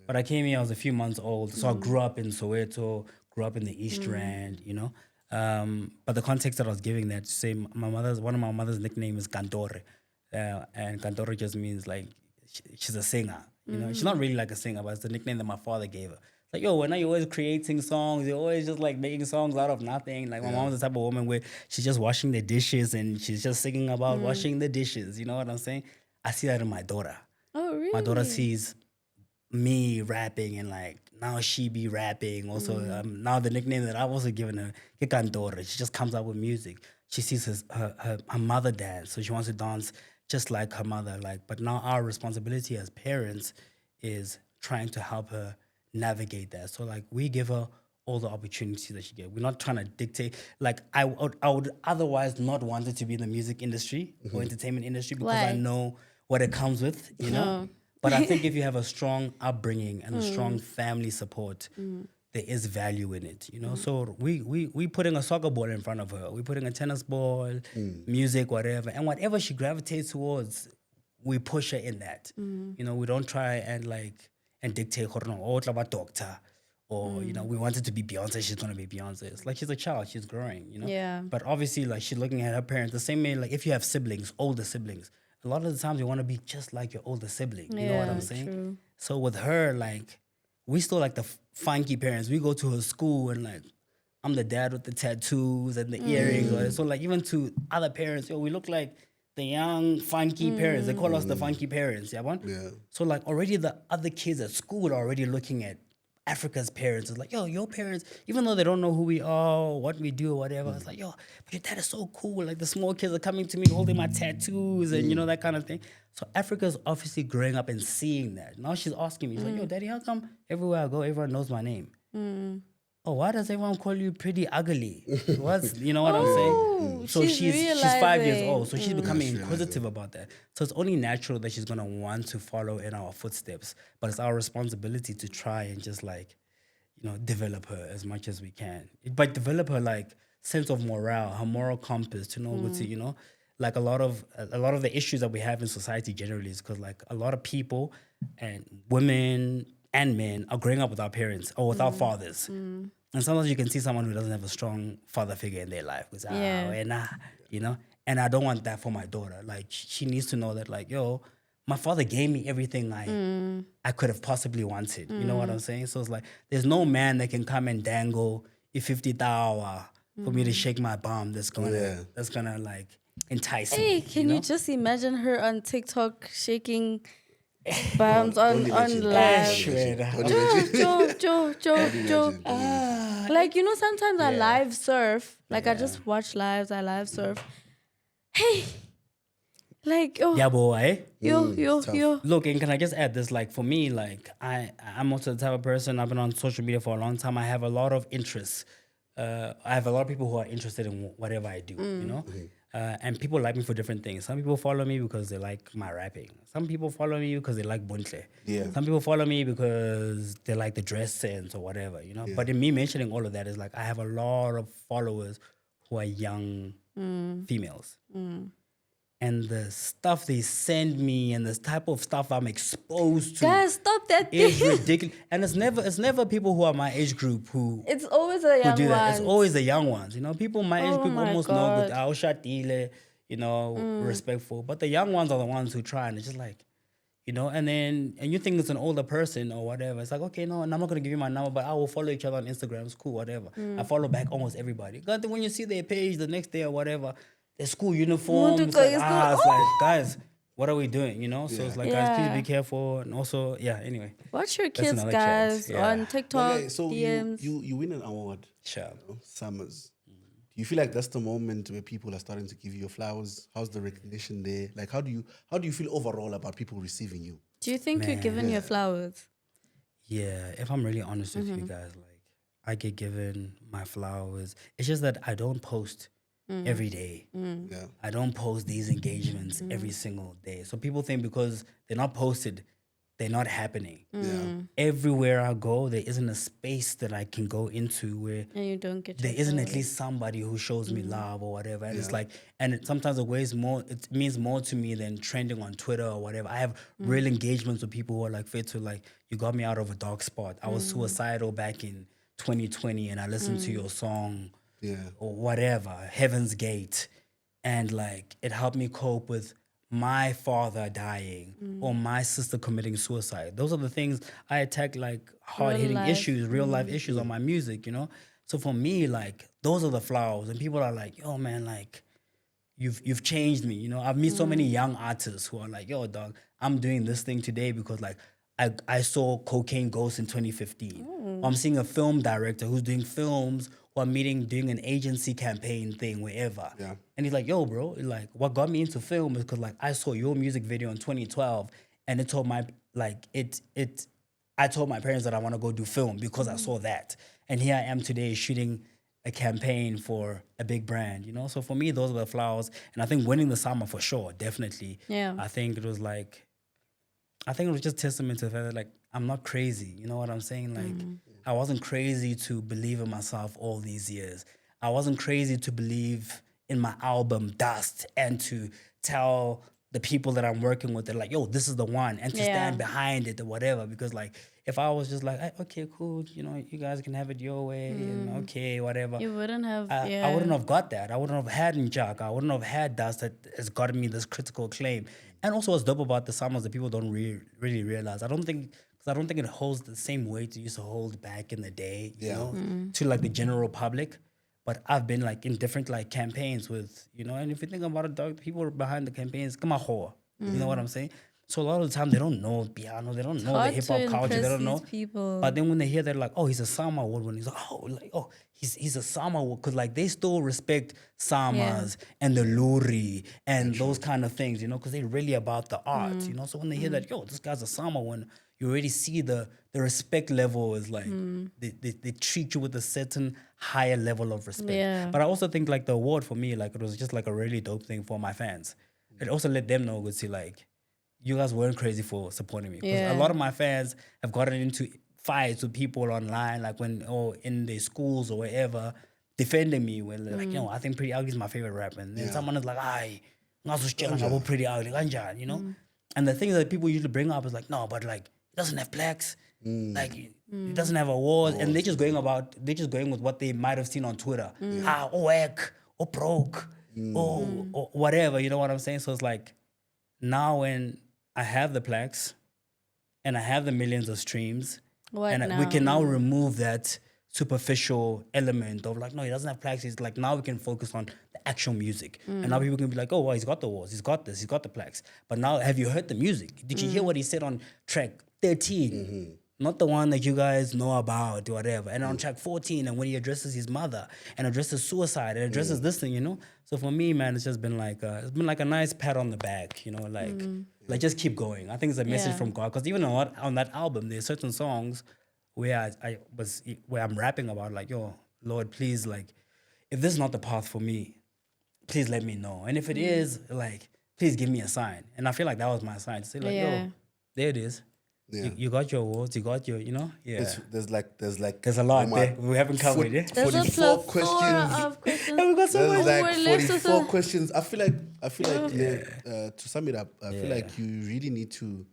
but I came here, I was a few months old. So I grew up in Soweto, grew up in the East Rand, you know. But the context that I was giving that, to say one of my mother's nickname is Cantore. And Cantore just means like, she's a singer. You know, she's not really like a singer, but it's the nickname that my father gave her. Like, yo, when are you always creating songs? You're always just like making songs out of nothing. Like my mom's the type of woman where she's just washing the dishes and she's just singing about washing the dishes. You know what I'm saying? I see that in my daughter. Oh, really? My daughter sees me rapping and like now she be rapping. Also, now the nickname that I've also given her, ke Cantora. She just comes out with music. She sees her mother dance, so she wants to dance just like her mother. Like, but now our responsibility as parents is trying to help her navigate that. So like we give her all the opportunities that she gets. We're not trying to dictate. Like I would otherwise not want her to be in the music industry or entertainment industry because I know what it comes with, you know. But I think if you have a strong upbringing and a strong family support, there is value in it, you know. So we putting a soccer ball in front of her. We're putting a tennis ball, music, whatever, and whatever she gravitates towards, we push her in that. You know, we don't try and dictate her. Oh, it's about doctor, or you know, we want it to be Beyonce. She's gonna be Beyonce. It's like she's a child. She's growing. You know. Yeah. But obviously, like she's looking at her parents the same way. Like if you have siblings, older siblings. A lot of the times you want to be just like your older sibling. You know what I'm saying? True. So with her, like, we still like the funky parents. We go to her school and like, I'm the dad with the tattoos and the earrings. So like even to other parents, yo, we look like the young funky parents. They call us the funky parents. Yeah. So like already the other kids at school are already looking at Africa's parents. It's like, yo, your parents, even though they don't know who we are or what we do or whatever, it's like, yo, but your dad is so cool. Like the small kids are coming to me holding my tattoos and you know, that kind of thing. So Africa's obviously growing up and seeing that. Now she's asking me, she's like, yo, daddy, how come everywhere I go, everyone knows my name? Oh, why does everyone call you Priddy Ugly? What's, you know what I'm saying? So she's 5 years old, so she's becoming inquisitive about that. So it's only natural that she's gonna want to follow in our footsteps. But it's our responsibility to try and just like, you know, develop her as much as we can. But develop her like sense of morale, her moral compass to know what to, you know, like a lot of the issues that we have in society generally is because like a lot of people and women and men are growing up with our parents or with our fathers. And sometimes you can see someone who doesn't have a strong father figure in their life. Because, you know, and I don't want that for my daughter. Like, she needs to know that, like, yo, my father gave me everything I could have possibly wanted. You know what I'm saying? So it's like, there's no man that can come and dangle a 50,000 for me to shake my bum that's gonna like entice me. Hey, can you just imagine her on TikTok shaking bums on live? Joe. Like, you know, sometimes I live surf. Like, I just watch lives, I live surf. Hey, like, oh. Yeah, boy. Yo. Look, and can I just add this? Like, for me, like, I'm also the type of person, I've been on social media for a long time. I have a lot of interests. I have a lot of people who are interested in whatever I do, you know? And people like me for different things. Some people follow me because they like my rapping. Some people follow me because they like Buntle. Yeah. Some people follow me because they like the dress sense or whatever, you know? But in me mentioning all of that is like, I have a lot of followers who are young females. And the stuff they send me and the type of stuff I'm exposed to. Guys, stop that is thing. ridiculous. And it's never people who are my age group who It's always the young do that. ones. It's always the young ones. You know, people my age group my almost God. know good, you know, respectful. But the young ones are the ones who try and it's just like, you know, and you think it's an older person or whatever. It's like, okay, no, and I'm not gonna give you my number, but I will follow each other on Instagram. It's cool, whatever. I follow back almost everybody. But when you see their page the next day or whatever, their school uniform, it's like, guys, what are we doing? You know, so it's like, guys, please be careful. And also, anyway, watch your that's kids, another guys, chat. on But TikTok, yeah, so DMs. you win an award, Sure. Summers. Do you feel like that's the moment where people are starting to give you your flowers? How's the recognition there? Like, how do you feel overall about people receiving you? Do you think you're given your flowers? Yeah, if I'm really honest with you guys, like I get given my flowers. It's just that I don't post every day. Yeah. I don't post these engagements every single day. So people think because they're not posted, they're not happening. Yeah. Everywhere I go, there isn't a space that I can go into where And you don't get there your isn't flowers. at least somebody who shows me love or whatever. And it's like, and sometimes it means more to me than trending on Twitter or whatever. I have real engagements with people who are like, Fetu, like, you got me out of a dark spot. I was suicidal back in 2020 and I listened to your song or whatever, Heaven's Gate. And like, it helped me cope with my father dying or my sister committing suicide. Those are the things I attack, like hard-hitting issues, real life issues on my music, you know? So for me, like, those are the flowers. And people are like, yo, man, like, you've changed me, you know? I've met so many young artists who are like, yo, dog, I'm doing this thing today because like I saw Cocaine Ghost in 2015. Or I'm seeing a film director who's doing films or doing an agency campaign thing wherever. Yeah. And he's like, yo, bro, like what got me into film is because like I saw your music video in 2012 and it told I told my parents that I want to go do film because I saw that. And here I am today shooting a campaign for a big brand, you know? So for me, those are the flowers. And I think winning the summer for sure, definitely. Yeah. I think it was just testament to the fact that like I'm not crazy. You know what I'm saying? Like I wasn't crazy to believe in myself all these years. I wasn't crazy to believe in my album Dust and to tell the people that I'm working with, they're like, yo, this is the one, and to stand behind it or whatever. Because like if I was just like, okay, cool, you know, you guys can have it your way, and okay, whatever. You wouldn't have. I wouldn't have got that. I wouldn't have had Njak. I wouldn't have had Dust that has gotten me this critical acclaim. And also what's dope about the summers that people don't really realize. I don't think it holds the same weight it used to hold back in the day, you know, to like the general public. But I've been like in different like campaigns with, you know, and if you think about it, dog, people behind the campaigns, come on, you know what I'm saying? So a lot of the time they don't know piano, they don't know the hip hop culture, they don't know. People. But then when they hear, they're like, oh, he's a Sama award winner. He's like, he's a Sama award, because like they still respect Samas and the Luri and those kind of things, you know, because they're really about the art, you know. So when they hear that, yo, this guy's a Sama winner, you already see the respect level is like they treat you with a certain higher level of respect. Yeah. But I also think like the award for me, like it was just like a really dope thing for my fans. It also let them know, good, see, like, you guys weren't crazy for supporting me. Because a lot of my fans have gotten into fights with people online, like in their schools or wherever, defending me. When they're like, you know, I think Priddy Ugly is my favorite rapper. And then someone is like, ay, ngazusitshela Priddy Ugly, kanjani, you know? And the thing that people usually bring up is like, no, but like, he doesn't have plaques. Like, he doesn't have awards. And they're just going with what they might have seen on Twitter. Whack, or broke, or whatever, you know what I'm saying? So it's like, now when I have the plaques and I have the millions of streams, we can now remove that superficial element of like, no, he doesn't have plaques. He's like, now we can focus on the actual music. And now people can be like, oh, well, he's got the awards, he's got this, he's got the plaques. But now, have you heard the music? Did you hear what he said on track 13? Not the one that you guys know about or whatever. And on track 14, and when he addresses his mother and addresses suicide and addresses this thing, you know? So for me, man, it's just been like a nice pat on the back, you know, like just keep going. I think it's a message from God. Because even on that album, there's certain songs where I'm rapping about like, yo, Lord, please, like, if this is not the path for me, please let me know. And if it is, like, please give me a sign. And I feel like that was my sign to say like, yo, there it is. Yeah. You got your awards, you got your, you know? Yeah. There's a lot there. We haven't covered it. There's a 44 questions. Of questions. And we got so much. There's like 44 questions. I feel like to sum it up, I feel like you really need to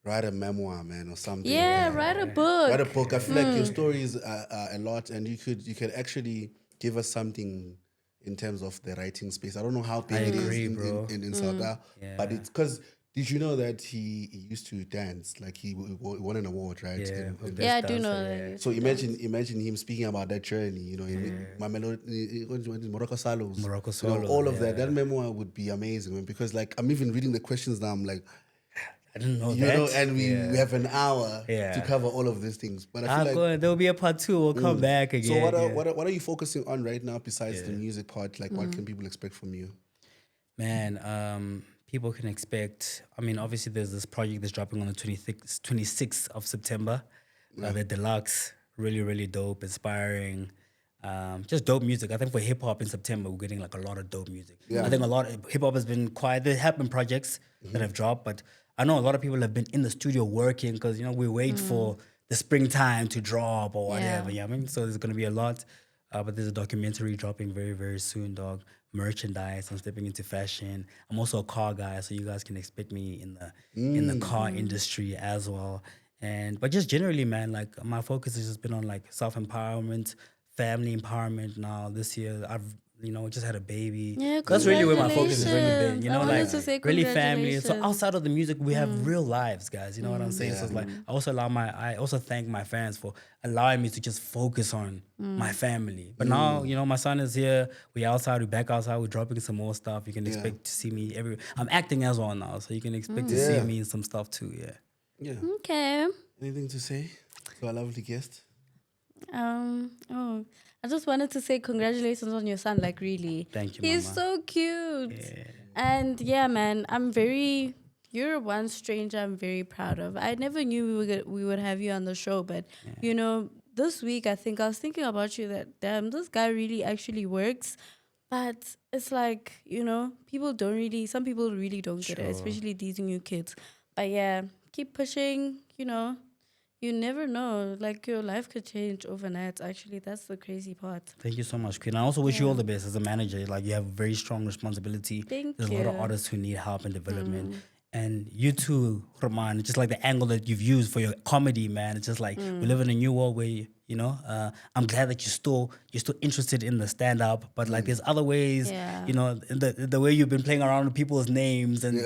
write a memoir, man, or something. Yeah, write a book. Write a book. I feel like your stories are a lot, and you could actually give us something in terms of the writing space. I don't know how big it is in South Africa, but it's because Did you know that he used to dance? Like he won an award, right? Yeah, Yeah, I do know that. So imagine him speaking about that journey. You know, Morocco Solos, Morocco you know, Solos, all of that. That memoir would be amazing, man, because like I'm even reading the questions now. I'm like, I didn't know you that. know, and we have an hour Yeah. to cover all of these things. But I feel like There'll be a part 2. We'll come back again. so what are you focusing on right now besides the music part? Like, what can people expect from you? Man, people can expect. I mean, obviously, there's this project that's dropping on the 26th of September. The deluxe, really, really dope, inspiring. Just dope music. I think for hip hop in September, we're getting like a lot of dope music. I think a lot of hip hop has been quiet. There have been projects that have dropped, but I know a lot of people have been in the studio working because we wait for the springtime to drop or whatever. Yeah. Yeah, I mean, so there's gonna be a lot. But there's a documentary dropping very, very soon, dog. Merchandise. I'm stepping into fashion. I'm also a car guy, so you guys can expect me in the car industry as well. But just generally, man, like my focus has just been on like self-empowerment, family empowerment. Now this year, I've just had a baby. Yeah, That's really where my focus has really been. I wanted to say Really family. So congratulations. outside of the music, we have real lives, guys. You know what I'm saying? So it's like Yeah. I also thank my fans for allowing me to just focus on my family. But now, my son is here. We outside. We back outside. We're dropping some more stuff. You can expect to see me every. I'm acting as well now, so you can expect to see Yeah. me in some stuff too. Yeah. Yeah. Okay. Anything to say to our lovely guest? Oh, I just wanted to say congratulations on your son. Like, really, Thank you, he's Mama. so cute. And yeah, man, you're one stranger I'm very proud of. I never knew we would have you on the show, but this week I was thinking about you that damn, this guy really actually works. But it's like, some people really don't get it, especially these new kids. But yeah, keep pushing, You never know. Like, your life could change overnight. Actually, that's the crazy part. Thank you so much, Queen. I also wish you all the best as a manager. Like, you have very strong responsibility. Thank There's a lot of you. artists who need help and development. And you too, Roman, just like the angle that you've used for your comedy, man. It's just like we live in a new world where, I'm glad that you're still interested in the stand-up, but like there's other ways, Yeah. The way you've been playing around with people's names and,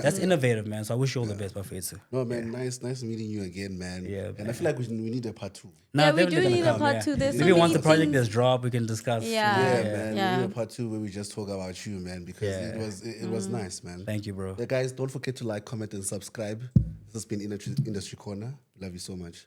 that's innovative, man. So I wish you all the best, Bafetsu. No, man, nice meeting you again, man. Yeah, and I feel like we need a part 2. Yeah, we definitely do gonna need a come, part 2. There's so Maybe once many the project things. has dropped, we can discuss. Yeah. Yeah, man. Yeah. We need a part 2 where we just talk about you, man, because it was nice, man. Thank you, bro. Yeah, guys, don't forget to like, comment, and subscribe. This has been Industry Corner. Love you so much.